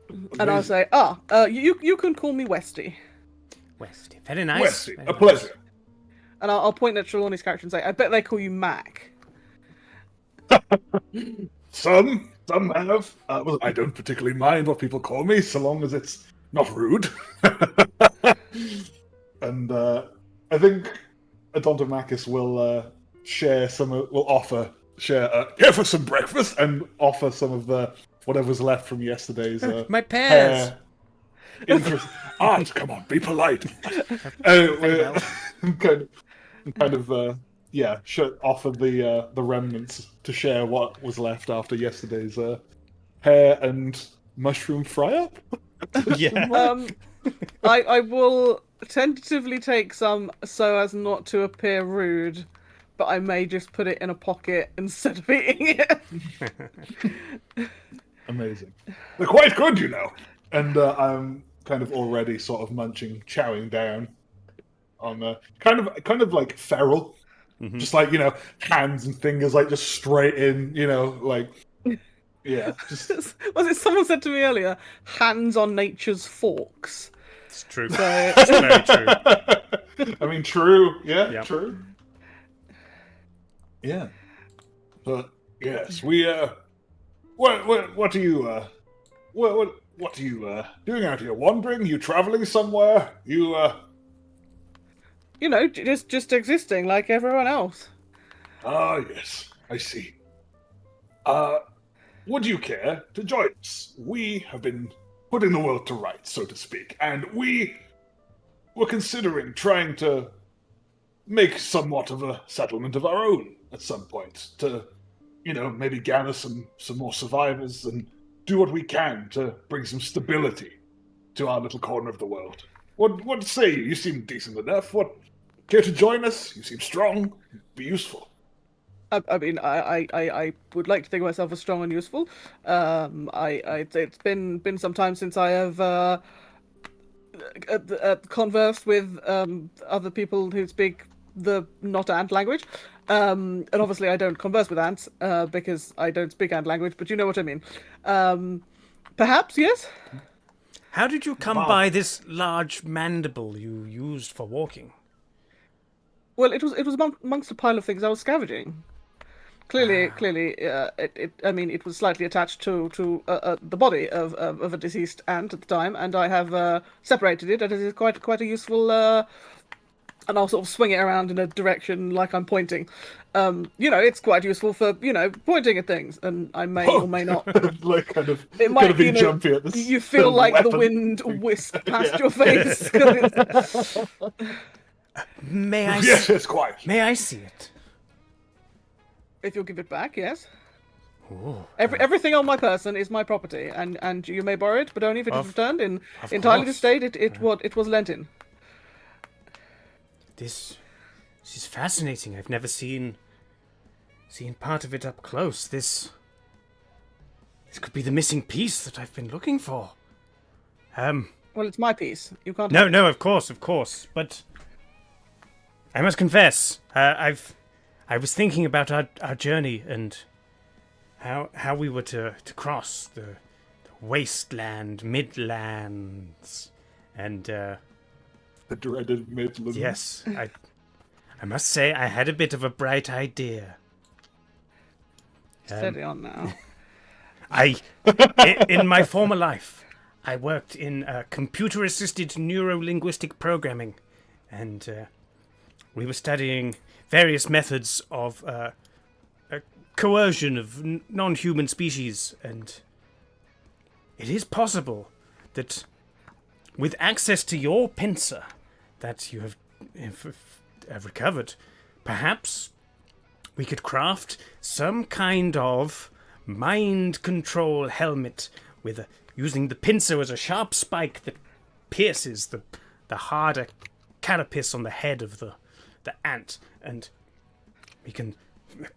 Amazing. And I'll say, you can call me Westy. Westy, very nice. Westy, very a nice. pleasure. And I'll point at Trelawney's character and say, I bet they call you Mac. Some have. Well, I don't particularly mind what people call me, so long as it's not rude. And I think Odontomachus will share here for some breakfast and offer some of the whatever's left from yesterday's My pears. interest. Art, come on, be polite. Offer the remnants to share what was left after yesterday's pear and mushroom fry-up. Yeah. I will tentatively take some so as not to appear rude, but I may just put it in a pocket instead of eating it. Amazing. They're quite good, you know. And I'm kind of already sort of chowing down on kind of like feral. Mm-hmm. Just like, hands and fingers like just straight in, like yeah. Just Was it someone said to me earlier, hands on nature's forks? It's true. So It's very true. I mean, true. Yeah, Yep. true. Yeah. But yes, we what are you what are you doing out here? Wandering? You traveling somewhere? You just existing like everyone else. Ah, yes, I see. Would you care to join us? We have been putting the world to rights, so to speak, and we were considering trying to make somewhat of a settlement of our own at some point to, maybe gather some more survivors and do what we can to bring some stability to our little corner of the world. What say you? You seem decent enough. What, care to join us? You seem strong. Be useful. I mean, I would like to think of myself as strong and useful. I'd say it's been some time since I have conversed with other people who speak the not ant language. And obviously I don't converse with ants because I don't speak ant language, but you know what I mean. Perhaps, yes? How did you come by this large mandible you used for walking? Well, it was amongst a pile of things I was scavenging. Clearly, I mean, it was slightly attached to the body of a deceased ant at the time, and I have separated it, and it is quite a useful. And I'll sort of swing it around in a direction like I'm pointing. It's quite useful for pointing at things, and I may or may not. Like kind of, It might be jumpy at this. You feel like weapon. the wind whisk past your face. May I? Yes, it's quiet. May I see it? If you'll give it back, yes. Ooh, Everything on my person is my property, and you may borrow it, but only if it is returned in entirely the course. state it was lent in. This is fascinating. I've never seen part of it up close. This could be the missing piece that I've been looking for. Well, it's my piece. You can't. No, of course, but I must confess, I was thinking about our journey and how we were to cross the wasteland, midlands, and The dreaded Midlands. yes, I must say I had a bit of a bright idea. Steady on now. In my former life, I worked in computer-assisted neuro-linguistic programming, and we were studying various methods of coercion of non-human species, and it is possible that with access to your pincer that you have recovered, perhaps we could craft some kind of mind control helmet with using the pincer as a sharp spike that pierces the harder carapace on the head of the ant, and we can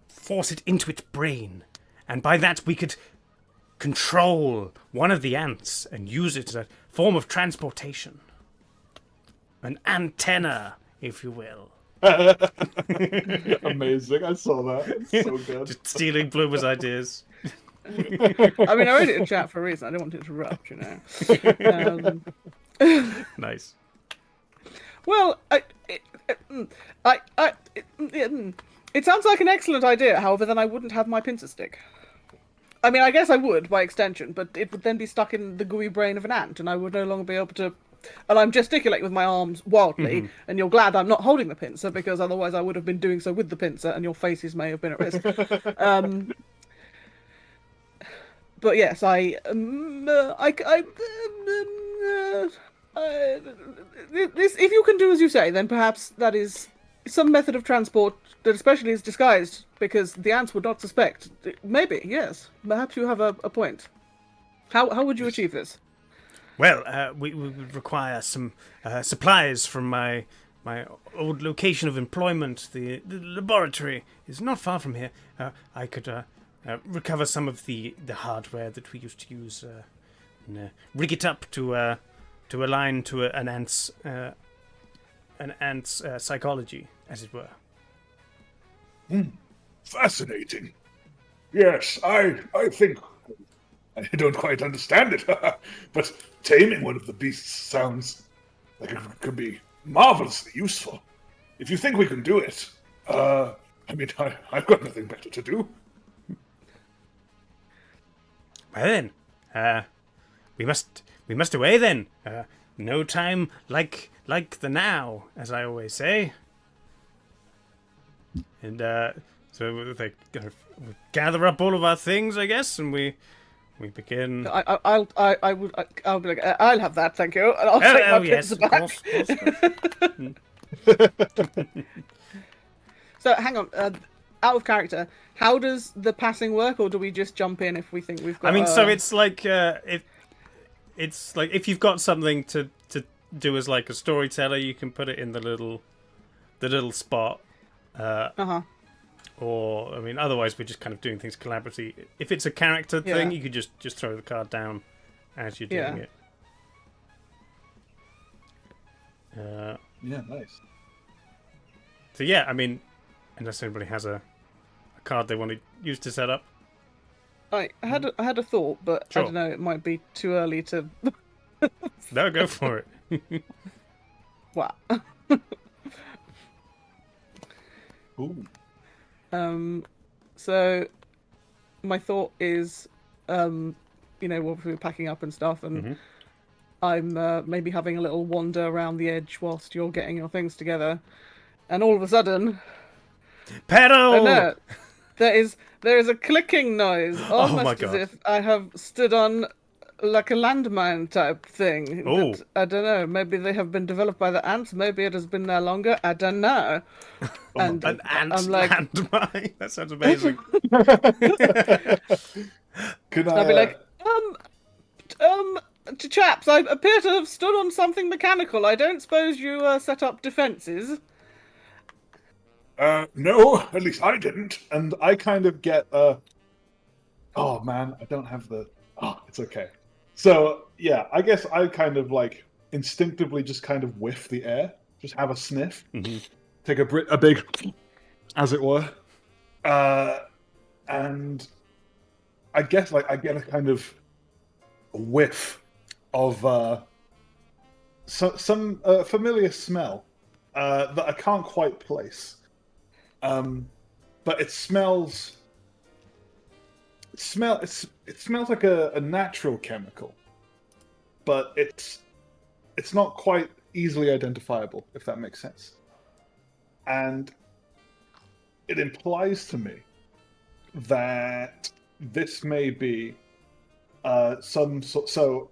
force it into its brain, and by that we could control one of the ants and use it as a form of transportation. An antenna, if you will. Amazing. I saw that. It's so good. Just stealing Bloomer's ideas. I mean, I wrote it in chat for a reason. I didn't want to interrupt, Nice. Well, it sounds like an excellent idea. However, then I wouldn't have my pincer stick. I mean, I guess I would by extension, but it would then be stuck in the gooey brain of an ant, and I would no longer be able to. And I'm gesticulating with my arms wildly, and you're glad I'm not holding the pincer, because otherwise I would have been doing so with the pincer, and your faces may have been at risk. But yes, this, if you can do as you say, then perhaps that is some method of transport that especially is disguised, because the ants would not suspect. Maybe, yes. Perhaps you have a point. How would you achieve this? Well, we would require some supplies from my old location of employment. The laboratory is not far from here. I could recover some of the hardware that we used to use and rig it up to align to an ant's psychology, as it were. Fascinating. Yes, I think I don't quite understand it, but taming one of the beasts sounds like it could be marvelously useful. If you think we can do it, I mean, I've got nothing better to do. Well then, we must away then. No time like the now, as I always say. And so they gather up all of our things, I guess, and we begin. I'll be like, I'll have that, thank you. And I'll take my yes, pincer back. of course. So hang on, out of character. How does the passing work, or do we just jump in if we think we've got? I mean, so it's like it's like if you've got something to do as like a storyteller, you can put it in the little spot. Or I mean, otherwise we're just kind of doing things collaboratively. If it's a character thing, you could just throw the card down as you're doing it. Yeah, nice. So yeah, I mean, unless anybody has a card they want to use to set up. I had a thought, but Sure. I don't know. It might be too early to. No, go for it. What? Ooh. So my thought is, you know, while we were packing up and stuff, and I'm maybe having a little wander around the edge whilst you're getting your things together, and all of a sudden, Pedal! oh no, there is a clicking noise, almost my as God. if I have stood on like a landmine type thing. Oh. That, I don't know. Maybe they have been developed by the ants. Maybe it has been there longer. I don't know. And An ant I'm like, landmine. That sounds amazing. Could I'll be like, chaps, I appear to have stood on something mechanical. I don't suppose you set up defences. No, at least I didn't. And I kind of get oh man, I don't have the. Oh, it's okay. So yeah, I guess I kind of like instinctively just kind of whiff the air, just have a sniff, take a big, as it were, and I guess like I get a kind of whiff of some familiar smell that I can't quite place, but it smells. It smells like a natural chemical, but it's not quite easily identifiable, if that makes sense. And it implies to me that this may be so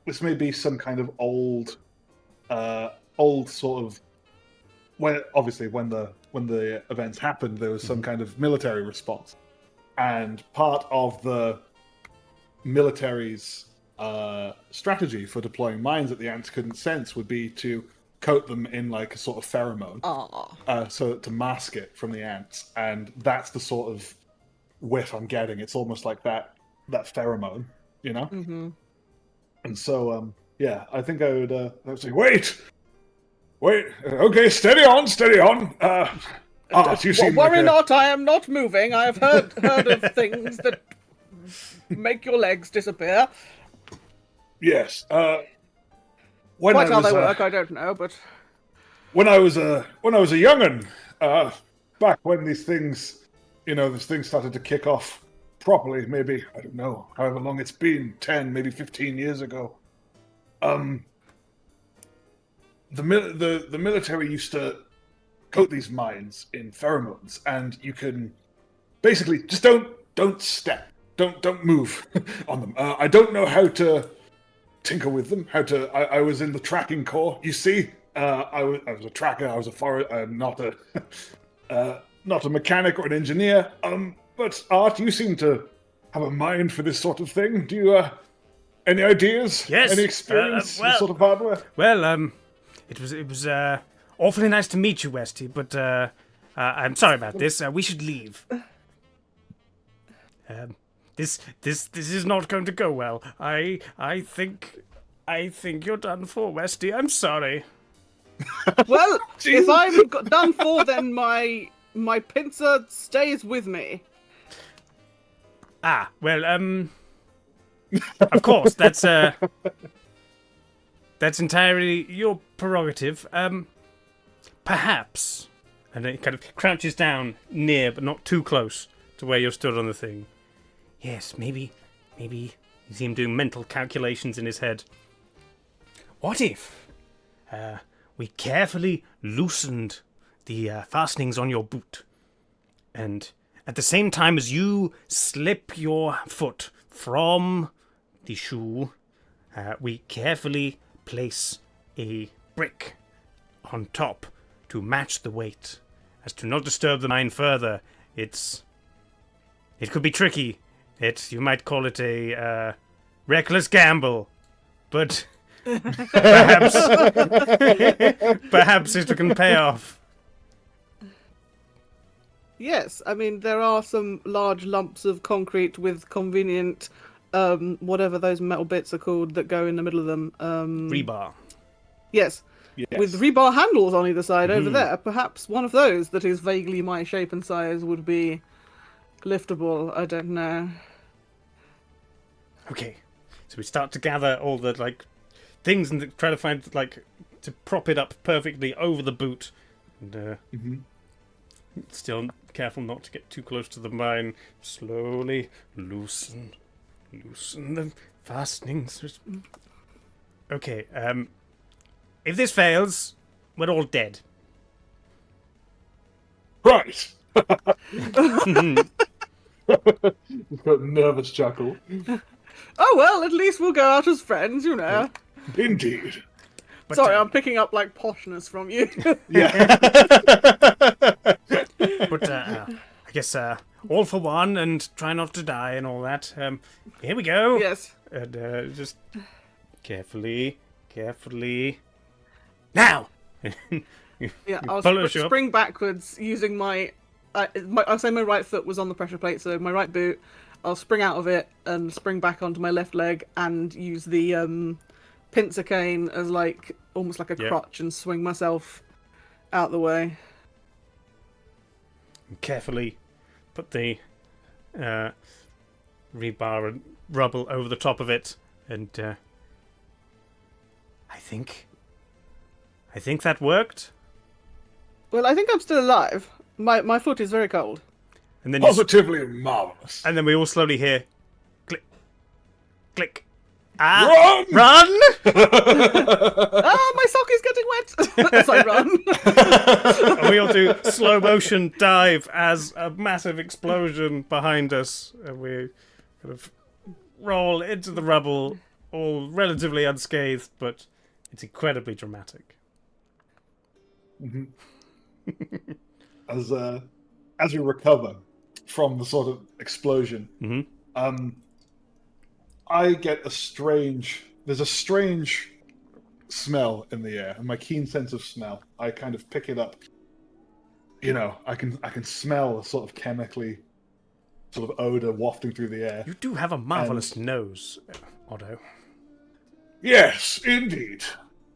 this may be some kind of old sort of when the events happened, there was some kind of military response. And part of the military's strategy for deploying mines that the ants couldn't sense would be to coat them in like a sort of pheromone, so to mask it from the ants. And that's the sort of whiff I'm getting. It's almost like that pheromone, you know. Mm-hmm. And so, yeah, I think I would say, wait, okay, steady on. You seem Worry like not, I am not moving. I have heard of things that make your legs disappear. Yes. Quite how they work, I don't know, but when I was a young'un, back when these things started to kick off properly, maybe, I don't know, however long it's been, 10, maybe 15 years ago. The military used to coat these mines in pheromones, and you can basically just don't step, don't move on them. I don't know how to tinker with them. I was in the tracking corps. You see, I was a tracker. I was a forest. I'm not a mechanic or an engineer. But Art, you seem to have a mind for this sort of thing. Do you any ideas? Yes. Any experience Well, with sort of hardware? Well, it was awfully nice to meet you, Westy, but I'm sorry about this. We should leave. This is not going to go well. I think you're done for, Westy. I'm sorry. well, if I'm done for, then my pincer stays with me. Ah, well, of course, that's entirely your prerogative. Perhaps, and then it kind of crouches down near, but not too close to where you're stood on the thing. Yes, maybe you see him doing mental calculations in his head. What if we carefully loosened the fastenings on your boot, and at the same time as you slip your foot from the shoe, we carefully place a brick on top to match the weight, as to not disturb the mine further. It could be tricky. You might call it a reckless gamble. but perhaps perhaps it can pay off. Yes, I mean, there are some large lumps of concrete with convenient, whatever those metal bits are called that go in the middle of them. Rebar. Yes. Yes. With rebar handles on either side over there. Perhaps one of those that is vaguely my shape and size would be liftable. I don't know. Okay, so we start to gather all the things and try to find to prop it up perfectly over the boot, and still careful not to get too close to the mine. Slowly loosen the fastenings. Okay, if this fails, we're all dead. Right. He's got a nervous chuckle. Oh well, at least we'll go out as friends, you know. Indeed. But, Sorry, I'm picking up poshness from you. Yeah. But I guess all for one, and try not to die, and all that. Here we go. Yes. And just carefully. Now. Yeah, I'll Polish up. spring backwards using I'll say my right foot was on the pressure plate, so my right boot. I'll spring out of it and spring back onto my left leg and use the pincer cane as almost like a crutch and swing myself out the way. Carefully put the rebar and rubble over the top of it, and I think that worked. Well, I think I'm still alive. My foot is very cold. And then Positively marvelous. and then we all slowly hear click, click. Ah, run! My sock is getting wet as I run. And we all do slow motion dive as a massive explosion behind us, and we kind of roll into the rubble, all relatively unscathed, but it's incredibly dramatic. As we recover from the sort of explosion, I get there's a strange smell in the air, and my keen sense of smell, I kind of pick it up. You know, I can smell a sort of chemically sort of odor wafting through the air. You do have a marvelous nose, Otto. Yes, indeed.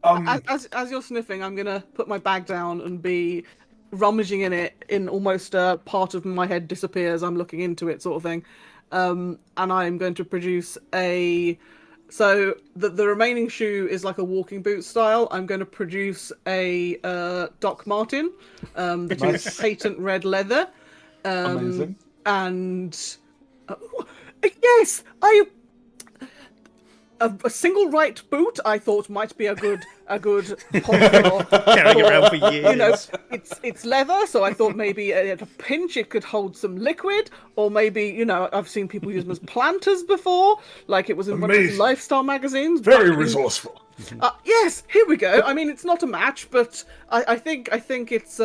As you're sniffing, I'm gonna put my bag down and be rummaging in it. In almost part of my head disappears. I'm looking into it, sort of thing. And I'm going to produce so the remaining shoe is like a walking boot style. I'm going to produce a Doc Martin, that is patent red leather. Amazing. And yes, a single right boot I thought might be a good point for Carrying it around for years. You know, it's leather, so I thought maybe at a pinch it could hold some liquid, or maybe I've seen people use them as planters before, like it was in one of those lifestyle magazines. Very resourceful. Yes, here we go. I mean, it's not a match, but I think it's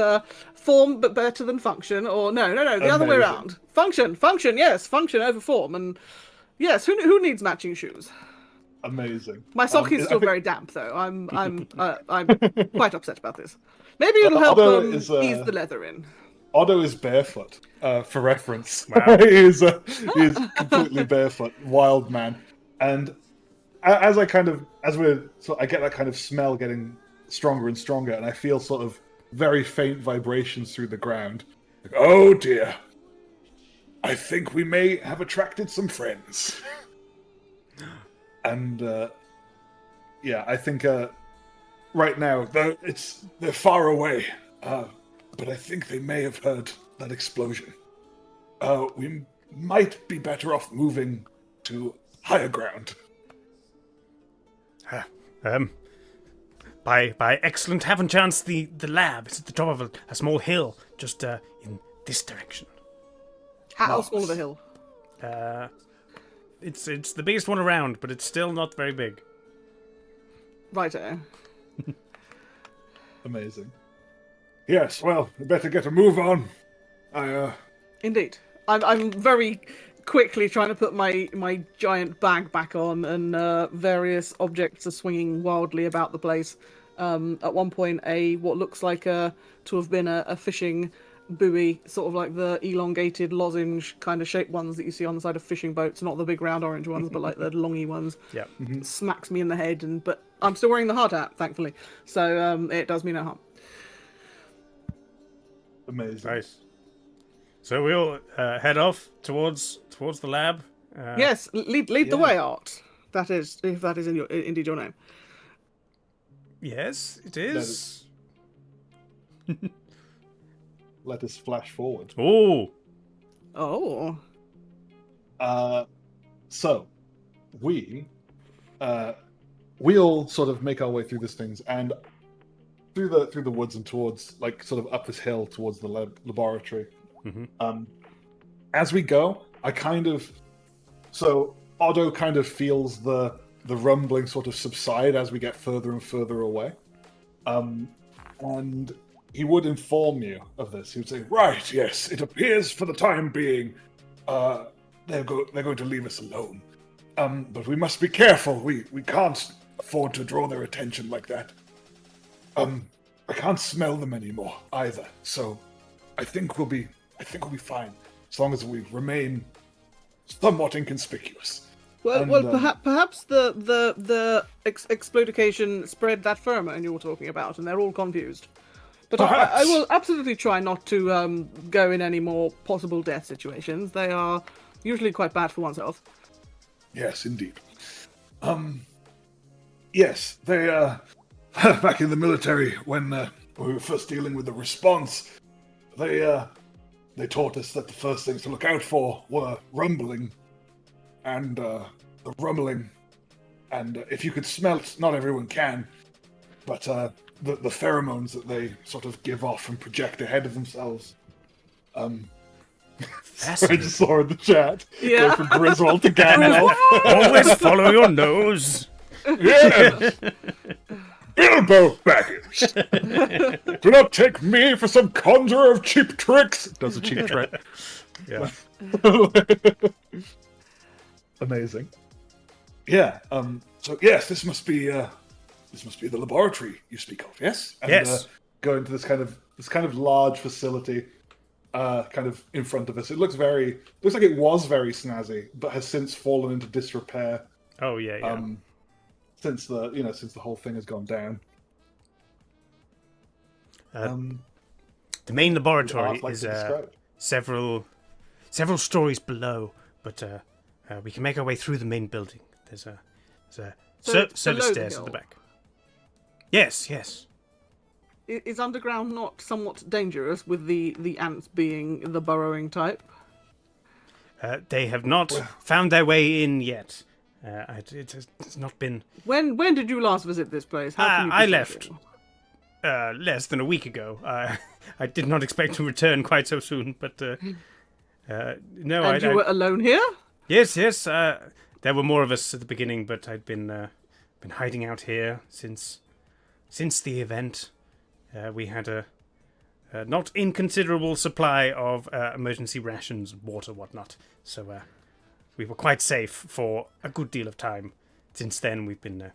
form but better than function, or no, the other way around. Function, yes, function over form, and yes, who needs matching shoes? Amazing. My sock is still very damp, though. I'm quite upset about this. Maybe it'll help ease the leather in. Otto is barefoot, for reference. Wow. he is completely barefoot, wild man. And I get that kind of smell getting stronger and stronger, and I feel sort of very faint vibrations through the ground. Like, oh dear, I think we may have attracted some friends. And I think right now they're far away, but I think they may have heard that explosion. We might be better off moving to higher ground. By excellent heaven chance, the lab is at the top of a small hill, just in this direction. How small of a hill? It's the biggest one around, but it's still not very big. Righto. Amazing. Yes, well, we better get a move on. Indeed. I'm very quickly trying to put my giant bag back on, and various objects are swinging wildly about the place. At one point, what looks like to have been a fishing buoy, sort of like the elongated lozenge kind of shaped ones that you see on the side of fishing boats, not the big round orange ones, but like the longy ones. Yeah. Smacks me in the head, but I'm still wearing the hard hat, thankfully, so it does me no harm. Amazing. Nice. So we'll head off towards the lab. Yes, lead the way, Art. That is, if that is indeed your name. Yes, it is. Let us flash forward. Oh. Oh. So we all sort of make our way through these things and through the woods and towards, like, sort of up this hill towards the laboratory. As we go, Otto kind of feels the rumbling sort of subside as we get further and further away. And he would inform you of this. He would say, "Right, yes, it appears for the time being, they're going to leave us alone. But we must be careful. We can't afford to draw their attention like that. I can't smell them anymore either. So I think we'll be fine as long as we remain somewhat inconspicuous." Perhaps the explodication spread that pheromone you were talking about, and they're all confused. But I will absolutely try not to go in any more possible death situations. They are usually quite bad for one's health. Yes, indeed. Yes, they back in the military when we were first dealing with the response, they taught us that the first things to look out for were rumbling, and the rumbling, and if you could smell it, not everyone can, but the pheromones that they sort of give off and project ahead of themselves. I just saw in the chat. Yeah. Go from Griswold to Gandalf. Always follow your nose. Yes! Bilbo Baggins! Do not take me for some conjurer of cheap tricks! Does a cheap trick. Yeah. Amazing. Yeah, so yes, this must be the laboratory you speak of, yes? And, Yes. Go into this kind of large facility, kind of in front of us. It looks like it was very snazzy, but has since fallen into disrepair. Oh yeah. Since the whole thing has gone down. The main laboratory like is to describe. several stories below, but we can make our way through the main building. There's a service below the stairs hill? at the back. Yes. Is underground not somewhat dangerous with the ants being the burrowing type? They have not found their way in yet. It's not been. When did you last visit this place? How can you be I so left sure? less than a week ago. I did not expect to return quite so soon, but no. And you were alone here? Yes. There were more of us at the beginning, but I'd been hiding out here since the event. We had a not inconsiderable supply of emergency rations, water, whatnot. So we were quite safe for a good deal of time. Since then, we've been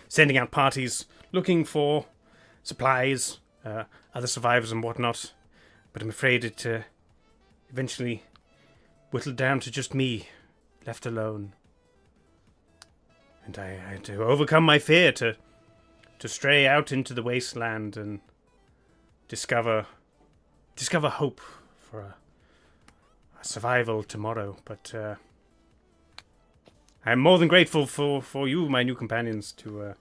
sending out parties looking for supplies, other survivors and whatnot. But I'm afraid it eventually whittled down to just me, left alone. And I had to overcome my fear to stray out into the wasteland and discover hope for a survival tomorrow. But I'm more than grateful for you, my new companions, to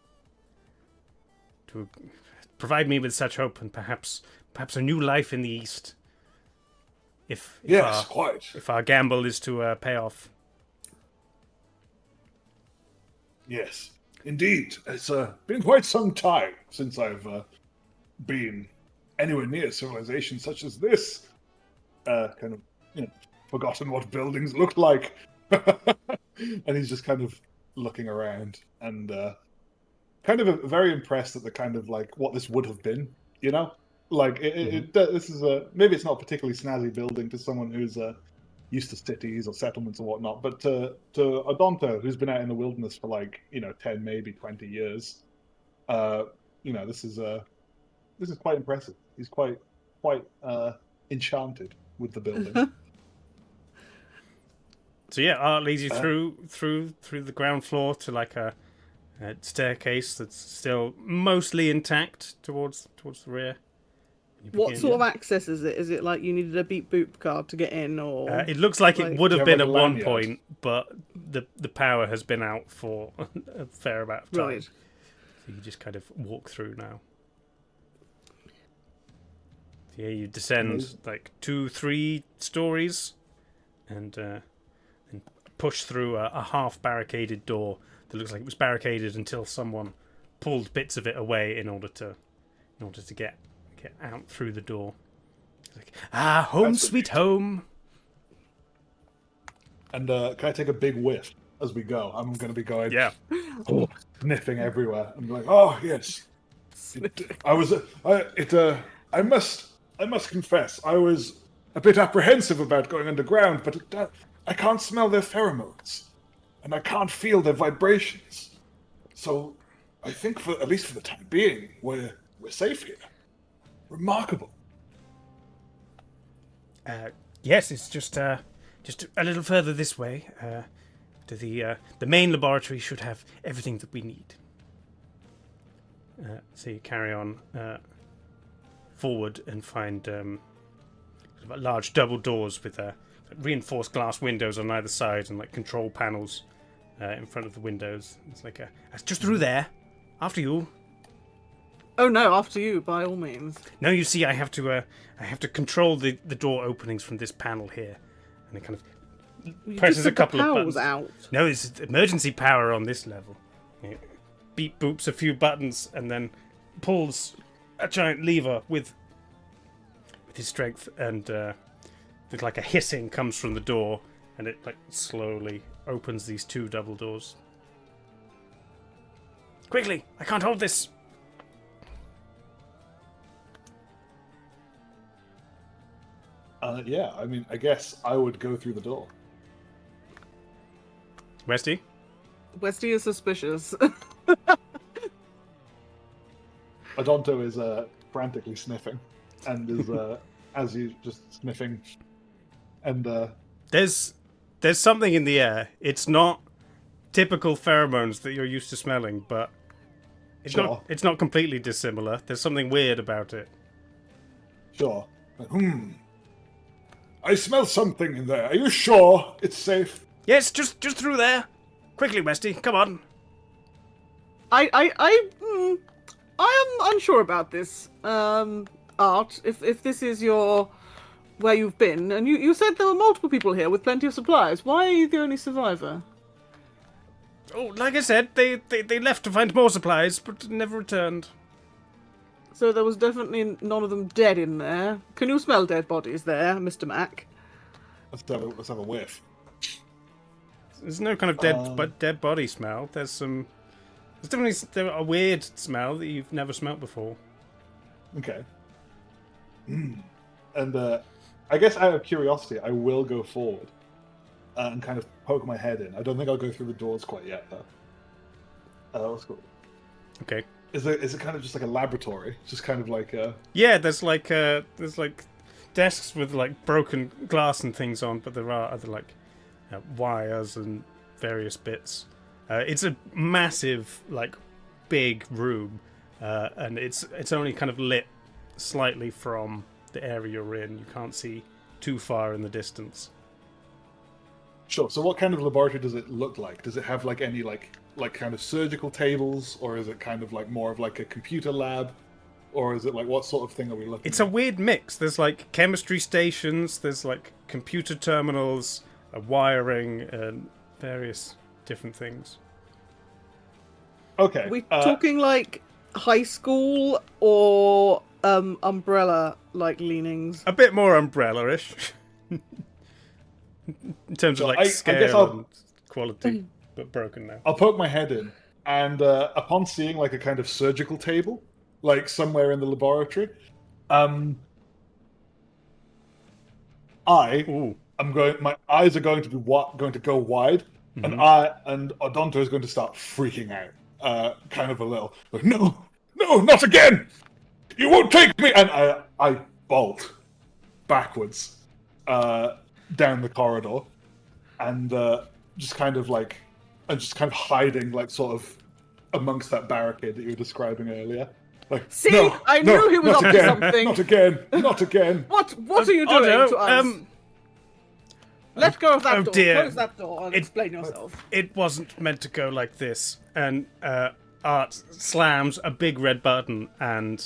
provide me with such hope and perhaps a new life in the East. If our gamble is to pay off. Yes, indeed. It's been quite some time since I've been anywhere near civilization such as this. Kind of, forgotten what buildings looked like. And he's just kind of looking around and kind of very impressed at the kind of like what this would have been, Like this is maybe it's not a particularly snazzy building to someone who's used to cities or settlements or whatnot. But to Odonto, who's been out in the wilderness for like 10, maybe 20 years, this is quite impressive. He's quite enchanted with the building. So yeah, Art leads you through the ground floor to like a staircase that's still mostly intact towards the rear. What sort of access is it? Is it like you needed a beep boop card to get in, or it looks like it would have been at one lanyard? point, but the power has been out for a fair amount of time. Right. So you just kind of walk through now. So yeah, you descend like 2-3 stories, and push through a half barricaded door that looks like it was barricaded until someone pulled bits of it away in order to get out through the door. It's like, home sweet home. And can I take a big whiff as we go? I'm going to be going, sniffing everywhere. I'm like, oh yes. I must confess, I was a bit apprehensive about going underground, but I can't smell their pheromones, and I can't feel their vibrations. So I think, at least for the time being, we're safe here. Remarkable. Yes, it's just a little further this way. To the main laboratory should have everything that we need. So you carry on forward and find large double doors with reinforced glass windows on either side and like control panels in front of the windows. It's like it's just through there. After you. Oh no, after you, by all means. No, you see, I have to control the door openings from this panel here, and it kind of presses a couple of buttons. Out. No, it's emergency power on this level. It beep boops a few buttons and then pulls a giant lever with his strength, and like a hissing comes from the door, and it like slowly opens these 2 double doors. Quickly, I can't hold this. I mean, I guess I would go through the door. Westy? Westy is suspicious. Odonto is frantically sniffing, and is as you just sniffing, and there's something in the air. It's not typical pheromones that you're used to smelling, but it's not completely dissimilar. There's something weird about it. Sure. I smell something in there. Are you sure it's safe? Yes, just through there. Quickly, Westy, come on. I am unsure about this, Art. If this is where you've been, and you said there were multiple people here with plenty of supplies. Why are you the only survivor? Oh, like I said, they left to find more supplies, but never returned. So there was definitely none of them dead in there. Can you smell dead bodies there, Mr. Mac? Let's have a whiff. There's no kind of dead body smell. There's definitely a weird smell that you've never smelt before. Okay. And I guess out of curiosity, I will go forward and kind of poke my head in. I don't think I'll go through the doors quite yet, though. Let's go. Okay. Is it kind of just like a laboratory? Just kind of like a... Yeah, there's like desks with like broken glass and things on, but there are other like wires and various bits. It's a massive, like, big room, and it's only kind of lit slightly from the area you're in. You can't see too far in the distance. Sure. So what kind of laboratory does it look like? Does it have like any like kind of surgical tables, or is it kind of like more of like a computer lab, or is it like what sort of thing are we looking It's at? a weird mix. There's like chemistry stations, there's like computer terminals, wiring, and various different things. Okay. Are we talking like high school or umbrella like leanings? A bit more umbrella-ish. In terms of like scale and quality, but broken now. I'll poke my head in, and upon seeing like a kind of surgical table, like somewhere in the laboratory, I, Ooh. My eyes are going to be going to go wide, and Odonto is going to start freaking out, kind of a little. Like, no, not again! You won't take me! And I bolt backwards down the corridor, and just kind of hiding, like sort of amongst that barricade that you were describing earlier. Like, See, no, I knew he was not up to again, something. Not again. What are you doing to us? Let go of that door. Dear. Close that door and explain yourself. It wasn't meant to go like this. And Art slams a big red button, and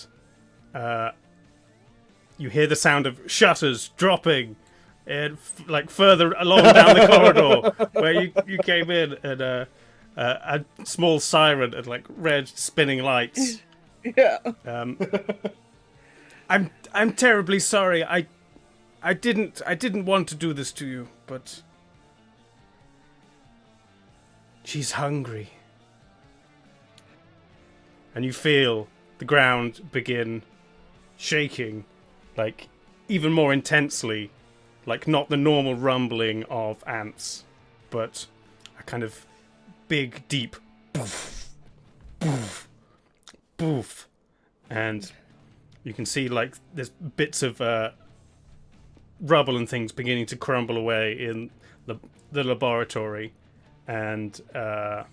you hear the sound of shutters dropping, and like further along down the corridor where you came in, and a small siren and like red spinning lights. Yeah. I'm terribly sorry. I didn't want to do this to you, but she's hungry. And you feel the ground begin shaking, like even more intensely, like not the normal rumbling of ants, but a kind of big, deep boof, boof, boof. And you can see like there's bits of rubble and things beginning to crumble away in the laboratory, and I'm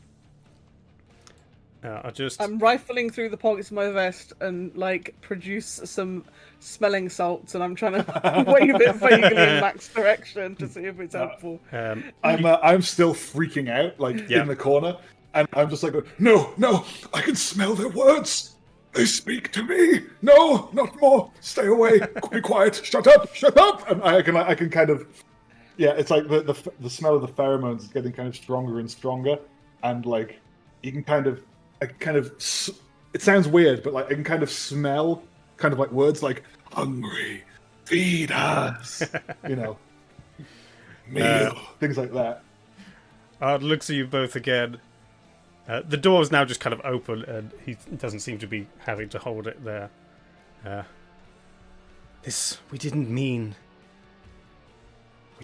rifling through the pockets of my vest and like produce some smelling salts, and I'm trying to wave it vaguely in Mac's direction to see if it's helpful. I'm still freaking out, like in the corner, and I'm just like, no, I can smell their words. They speak to me. No, not more. Stay away. Be quiet. Shut up. And I can kind of, it's like the smell of the pheromones is getting kind of stronger and stronger, and like you can it sounds weird, but like I can kind of smell kind of like words like hungry, feed us, meal, things like that. Art looks at you both again. The door is now just kind of open, and he doesn't seem to be having to hold it there. We didn't mean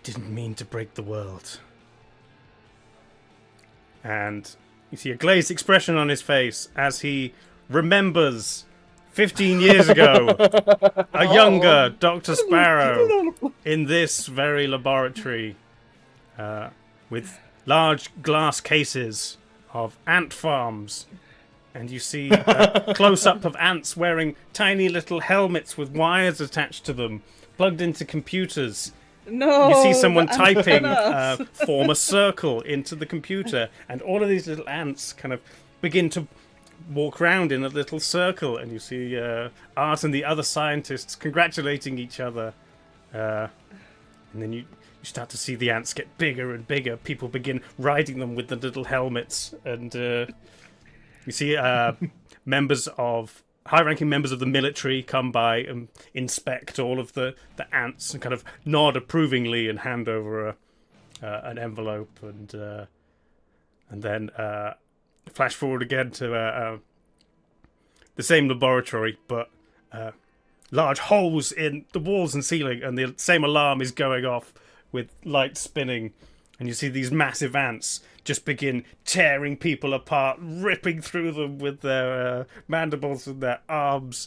to break the world. And you see a glazed expression on his face as he remembers 15 years ago, a younger Dr. Sparrow in this very laboratory with large glass cases of ant farms, and you see a close-up of ants wearing tiny little helmets with wires attached to them, plugged into computers. No, you see someone typing form a circle into the computer, and all of these little ants kind of begin to walk around in a little circle, and you see Art and the other scientists congratulating each other, and then you start to see the ants get bigger and bigger. People begin riding them with the little helmets, and you see high-ranking members of the military come by and inspect all of the ants and kind of nod approvingly and hand over an envelope, and then flash forward again to the same laboratory, but large holes in the walls and ceiling, and the same alarm is going off with lights spinning, and you see these massive ants just begin tearing people apart, ripping through them with their mandibles and their arms,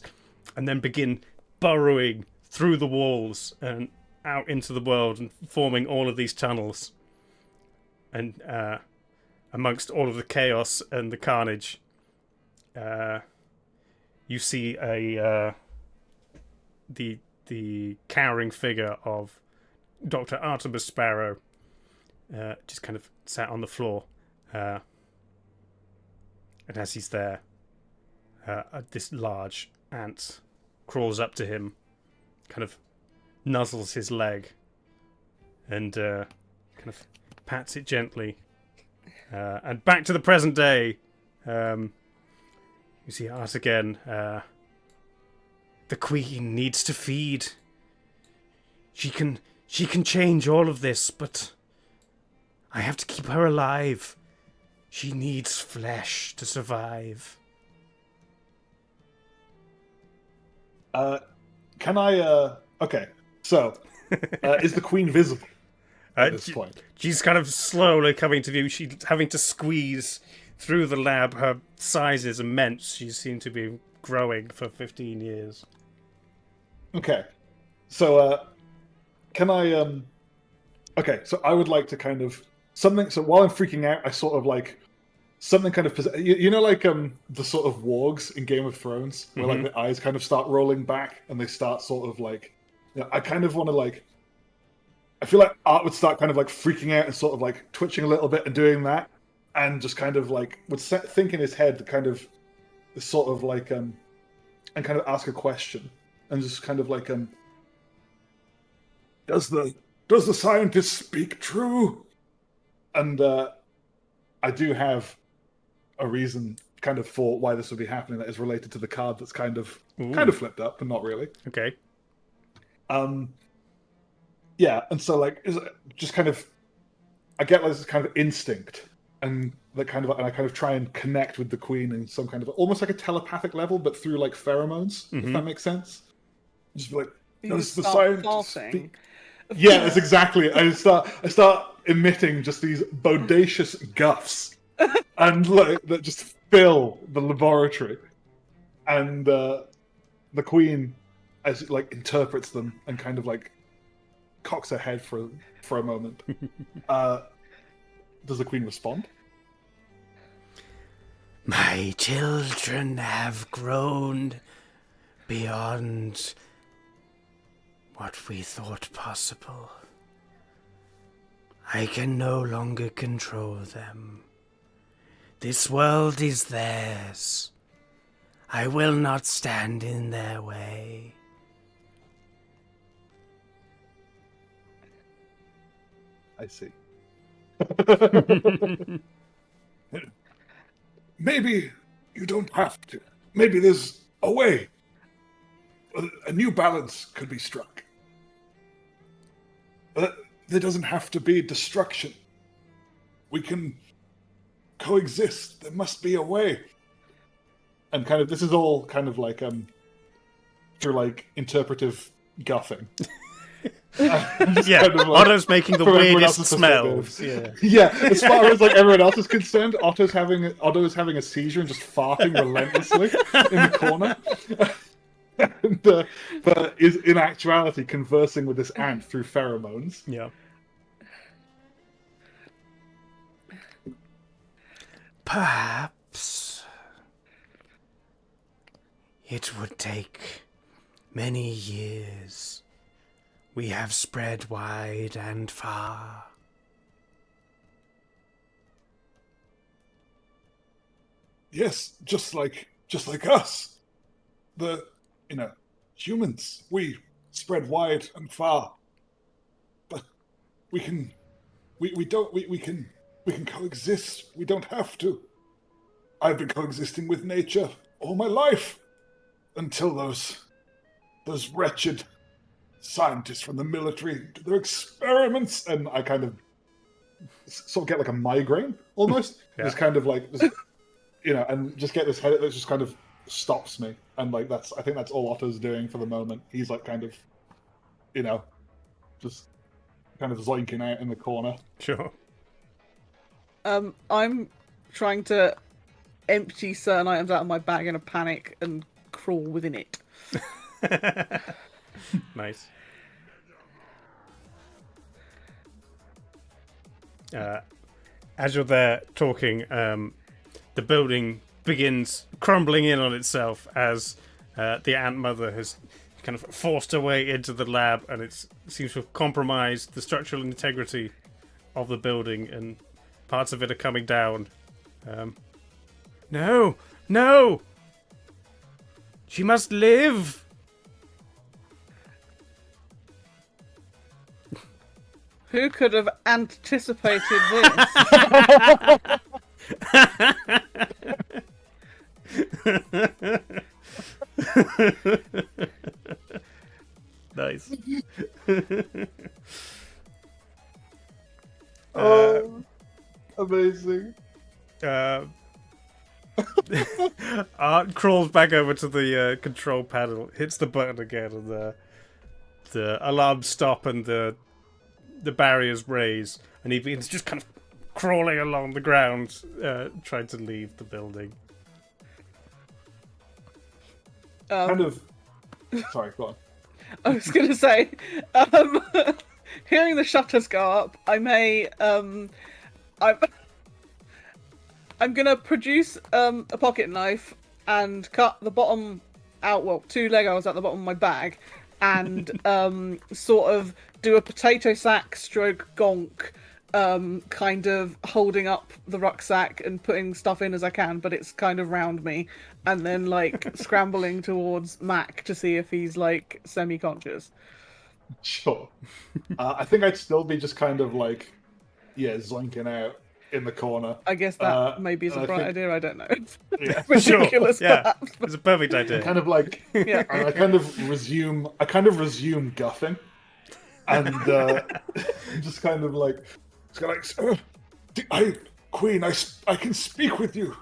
and then begin burrowing through the walls and out into the world and forming all of these tunnels. And amongst all of the chaos and the carnage, you see the cowering figure of Dr. Artemis Sparrow, just kind of sat on the floor, and as he's there, this large ant crawls up to him, kind of nuzzles his leg, and kind of pats it gently. And back to the present day, you see Art again. The Queen needs to feed. She can change all of this, but I have to keep her alive. She needs flesh to survive. Can I, okay, so, is the Queen visible? at this point. She's kind of slowly coming to view. She's having to squeeze through the lab. Her size is immense. She seemed to be growing for 15 years. Okay. So, can I, okay, so I would like to kind of, something, so while I'm freaking out, I sort of like, something kind of, you know, like, the sort of wargs in Game of Thrones, where like the eyes kind of start rolling back, and they start sort of like, you know, I kind of want to like, I feel like Art would start kind of like freaking out and sort of like twitching a little bit and doing that, and just kind of like would think in his head the kind of the sort of like and kind of ask a question and just kind of like does the scientist speak true? And I do have a reason kind of for why this would be happening that is related to the card that's kind of flipped up, but not really. Okay. Yeah, and so like is it just kind of I get like this kind of instinct and that kind of and I kind of try and connect with the queen in some kind of almost like a telepathic level, but through like pheromones, if that makes sense. Just be like, does the scientist speak? Yeah, that's exactly it. I start emitting just these bodacious guffs and like that just fill the laboratory. And the queen as like interprets them and kind of like cocks her head for a moment. Does the queen respond? My children have grown beyond what we thought possible. I can no longer control them. This world is theirs. I will not stand in their way. I see. Maybe you don't have to. Maybe there's a way. A new balance could be struck. There doesn't have to be destruction. We can coexist. There must be a way. And kind of, this is all kind of like, through like interpretive guffing. Yeah, kind of like, Otto's making the weirdest smells. Yeah, as far as like everyone else is concerned, Otto's having a seizure and just farting relentlessly in the corner. And, but is in actuality conversing with this ant through pheromones. Yeah. Perhaps it would take many years. We have spread wide and far. Yes, just like us. Humans, we spread wide and far. But we can coexist. We don't have to. I've been coexisting with nature all my life until those wretched scientists from the military do their experiments, and I kind of sort of get like a migraine almost. Yeah. Just kind of like, and just get this headache that just kind of stops me. And like I think that's all Otto's doing for the moment. He's like kind of, just kind of zoinking out in the corner. Sure. I'm trying to empty certain items out of my bag in a panic and crawl within it. Nice. As you're there talking, the building begins crumbling in on itself as the ant mother has kind of forced her way into the lab, and it seems to have compromised the structural integrity of the building, and parts of it are coming down. No! She must live! Who could have anticipated this? Nice. Amazing. Art crawls back over to the control panel, hits the button again, and the alarms stop, and the the barriers raise, and he begins just kind of crawling along the ground, trying to leave the building. Kind of. Sorry, go on. I was going to say, hearing the shutters go up, I may, I'm going to produce a pocket knife and cut the bottom out, well, 2 Legos at the bottom of my bag, and sort of do a potato sack stroke gonk, kind of holding up the rucksack and putting stuff in as I can, but it's kind of round me, and then like scrambling towards Mac to see if he's like semi-conscious. Sure. I think I'd still be just kind of like, zoinking out in the corner. I guess that maybe is a bright idea. I don't know. Yeah. Ridiculous, Sure. Yeah. perhaps. It's a perfect idea. Kind of like, Yeah. and I kind of resume guffing, and just kind of like, Queen, I can speak with you.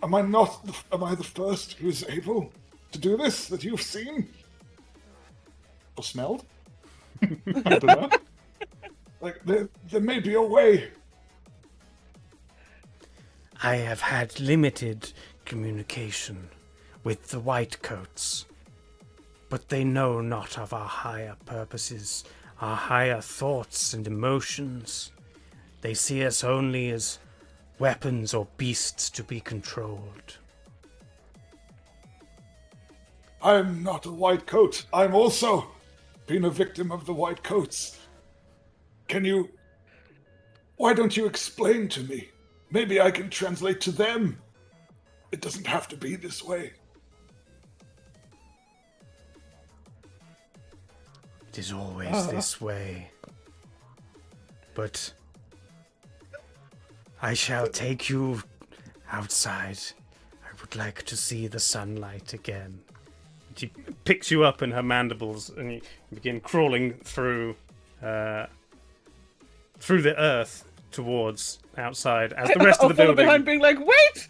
Am I the first who is able to do this that you've seen or smelled? I don't know. Like there may be a way. I have had limited communication with the Whitecoats, but they know not of our higher purposes, our higher thoughts and emotions. They see us only as weapons or beasts to be controlled. I'm not a Whitecoat. I'm also been a victim of the Whitecoats. Why don't you explain to me? Maybe I can translate to them. It doesn't have to be this way. It is always this way. But I shall take you outside. I would like to see the sunlight again. She picks you up in her mandibles, and you begin crawling through the earth towards outside as the rest of the building. Behind, being like, wait!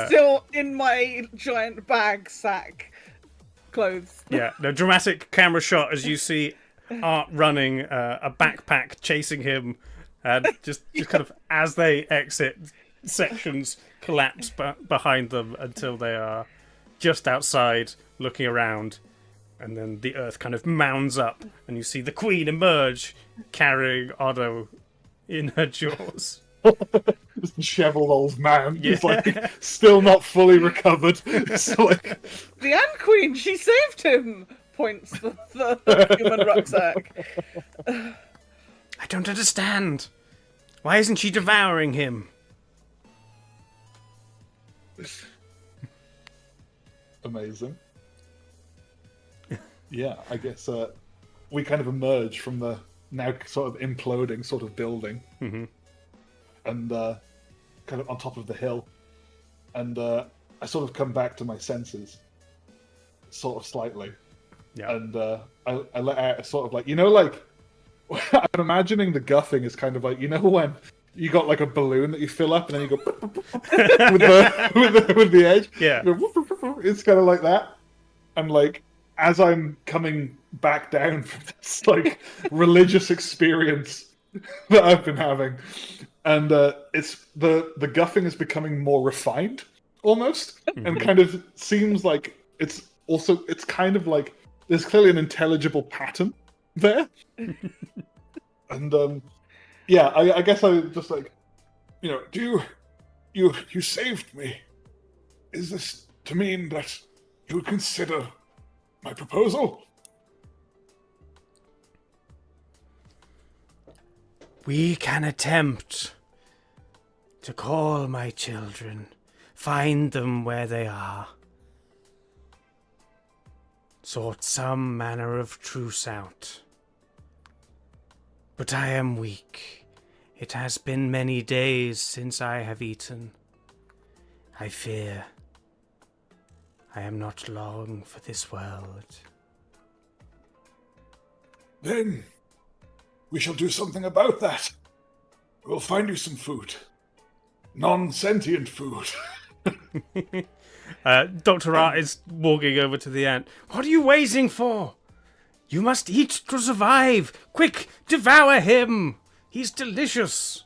Still in my giant bag sack clothes. Yeah, no, dramatic camera shot as you see Art running, a backpack chasing him, and just kind of as they exit, sections collapse behind them until they are just outside looking around, and then the earth kind of mounds up and you see the Queen emerge carrying Otto in her jaws. Just a disheveled old man. Yeah. He's like still not fully recovered. So like the Ant Queen, she saved him. Points the human rucksack. I don't understand. Why isn't she devouring him? Amazing. Yeah, I guess we kind of emerge from the now sort of imploding sort of building, and kind of on top of the hill, and I sort of come back to my senses, sort of slightly. Yeah. And I let out a sort of like, like, I'm imagining the guffing is kind of like, when you got like a balloon that you fill up and then you go with the edge. Yeah. It's kind of like that. And like, as I'm coming back down from this like religious experience that I've been having, and it's the guffing is becoming more refined almost, and kind of seems like it's kind of like there's clearly an intelligible pattern there. And I guess I just like, do you saved me? Is this to mean that you would consider my proposal? We can attempt to call my children, find them where they are, sort some manner of truce out. But I am weak. It has been many days since I have eaten. I fear I am not long for this world. Then we shall do something about that. We'll find you some food. Non-sentient food. Dr. Art is walking over to the ant. What are you waiting for? You must eat to survive. Quick, devour him. He's delicious.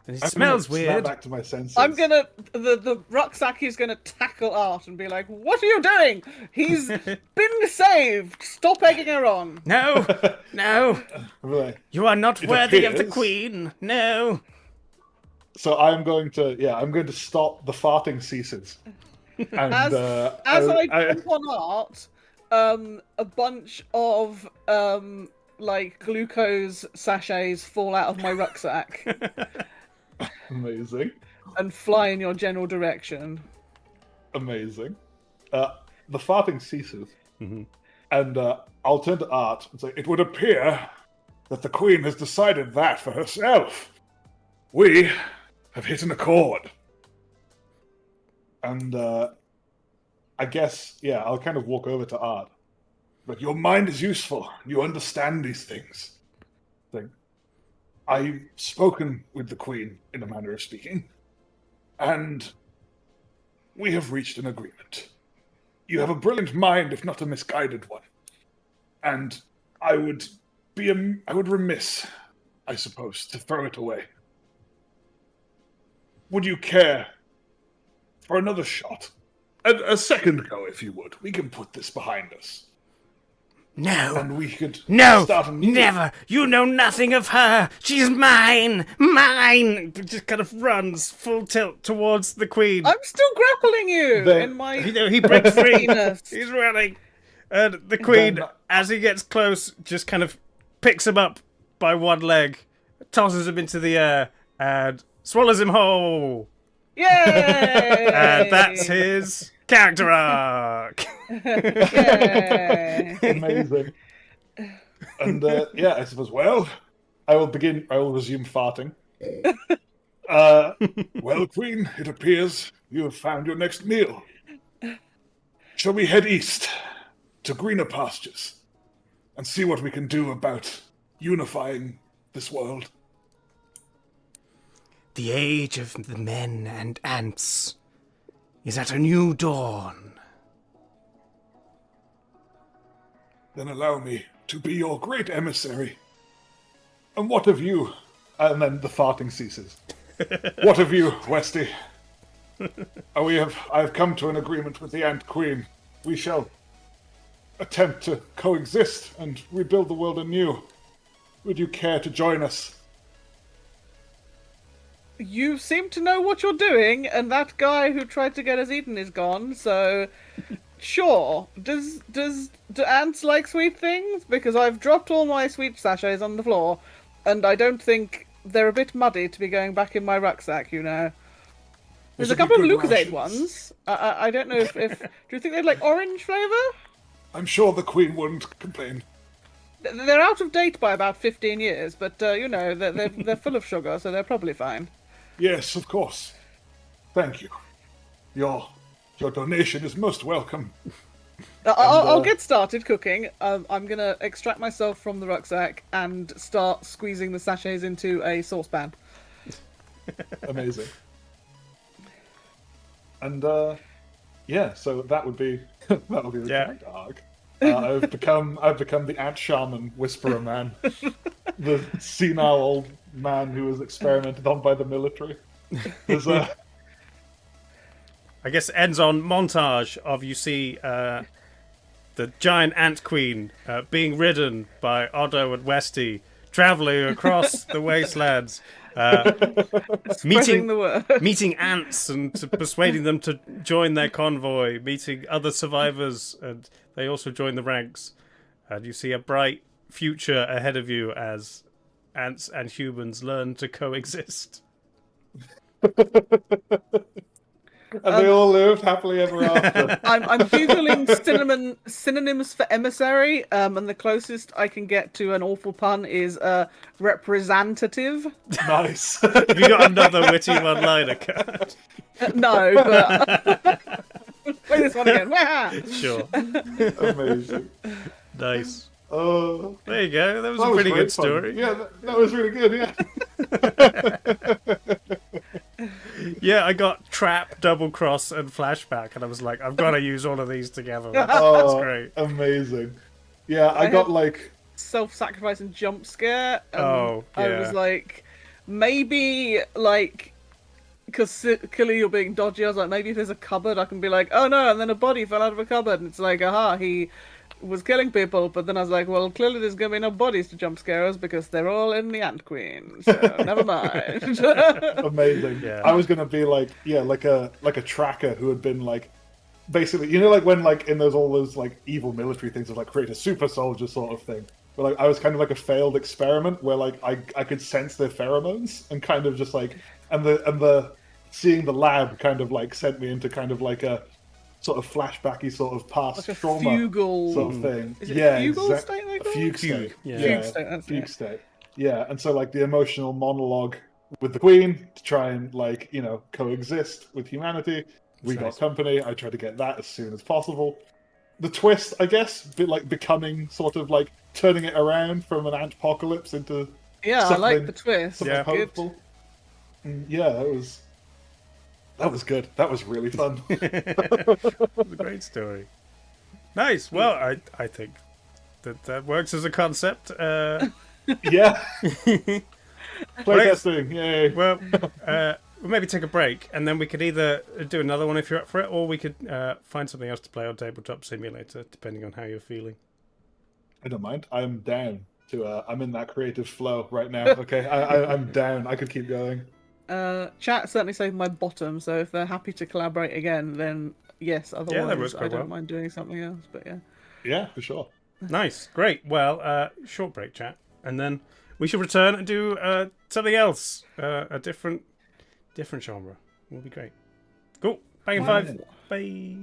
And he smells I'm gonna snap weird. back to my senses. I'm gonna the rucksack is gonna tackle Art and be like, "What are you doing? He's been saved. Stop egging her on." No, no. Really? You are not It worthy of the appears- queen. No. So I'm going to stop the farting ceases. And, As I jump on Art, a bunch of like glucose sachets fall out of my rucksack amazing, and fly in your general direction. amazing. The farting ceases, Mhm. and I'll turn to Art and say, "It would appear that the Queen has decided that for herself. We have hit an accord." And I guess, I'll kind of walk over to Art. But your mind is useful. You understand these things. I've spoken with the Queen, in a manner of speaking, and we have reached an agreement. You have a brilliant mind, if not a misguided one. And I would remiss, I suppose, to throw it away. Would you care for another shot? A second go, if you would. We can put this behind us. No. And we could No, start anew. never. You know nothing of her. She's mine. Mine. Just kind of runs full tilt towards the queen. I'm still grappling you Then- in my He breaks free. penis. He's running. And the queen, Then- as he gets close, just kind of picks him up by one leg, tosses him into the air, and swallows him whole. Yay! And that's his character arc. Yay! Amazing. And I suppose, I will resume farting. Well, Queen, it appears you have found your next meal. Shall we head east to greener pastures and see what we can do about unifying this world? The age of the men and ants is at a new dawn. Then allow me to be your great emissary. And what of you? And then the farting ceases. What of you, Westy? I have come to an agreement with the Ant Queen. We shall attempt to coexist and rebuild the world anew. Would you care to join us? You seem to know what you're doing, and that guy who tried to get us eaten is gone, so sure. Do ants like sweet things? Because I've dropped all my sweet sachets on the floor, and I don't think they're a bit muddy to be going back in my rucksack, you know. There's a This'll couple of be good Lucasade rations. ones. I don't know if do you think they'd like orange flavour? I'm sure the Queen wouldn't complain. They're out of date by about 15 years, but you know, they're full of sugar, so they're probably fine. Yes, of course. Thank you. Your donation is most welcome. I'll get started cooking. I'm gonna extract myself from the rucksack and start squeezing the sachets into a saucepan. Amazing. And so that would be the Yeah. character arc. I've become the ant shaman whisperer man, the senile old man who was experimented on by the military. There's I guess it ends on montage of you see the giant ant queen being ridden by Otto and Westy, traveling across the wastelands, Spreading the word. meeting ants and persuading them to join their convoy, meeting other survivors, and they also join the ranks. And you see a bright future ahead of you as ants and humans learn to coexist. and they all lived happily ever after. I'm googling synonyms for emissary, and the closest I can get to an awful pun is representative. Nice. Have you got another witty one-liner, Kurt? No, but play this one again. Wah! Sure. Amazing. Nice. Oh, There you go. That was that a was pretty great good fun. story. Yeah, that was really good. Yeah. Yeah, I got trap, double cross, and flashback, and I was like, I've got to use all of these together. Oh, That's great. Amazing. Yeah, I I got have- like self-sacrificing jump scare. And Oh, I yeah. was like, maybe like, because clearly you're being dodgy. I was like, maybe if there's a cupboard, I can be like, oh no, and then a body fell out of a cupboard, and it's like, aha, he was killing people. But then I was like, well, clearly there's gonna be no bodies to jump scare us because they're all in the Ant Queen. So never mind. Amazing. Yeah. I was gonna be like, yeah, like a tracker who had been like, basically, you know, like when like in those all those like evil military things of like create a super soldier sort of thing. But like I was kind of like a failed experiment where like I could sense their pheromones and kind of just like and the seeing the lab kind of like sent me into kind of like a sort of flashbacky sort of past Like a trauma fugal sort of thing. Is it yeah, fugal state they a call it? fugue state. Yeah. Fugue state, that's fugue it. state. Yeah, and so like the emotional monologue with the Queen to try and like, you know, coexist with humanity. We That's got nice. company. I tried to get that as soon as possible. The twist, I guess, like becoming sort of like turning it around from an Antpocalypse into Yeah, I like something- the twist. something Yeah. Good. hopeful. Yeah, that was good. That was really fun. It's a great story. Nice. Well, I think that works as a concept. Yeah. Playtesting, yay. Well, we'll maybe take a break, and then we could either do another one if you're up for it, or we could find something else to play on Tabletop Simulator, depending on how you're feeling. I don't mind. I'm down to. I'm in that creative flow right now. Okay, I'm down. I could keep going. Chat certainly saved my bottom, so if they're happy to collaborate again, then yes. Otherwise, works I quite don't well. mind doing something else. But yeah. Yeah, for sure. Nice. Great. Well, short break, chat, and then we should return and do something else, a different genre. Will be great. Cool. Bang in 5. Bye.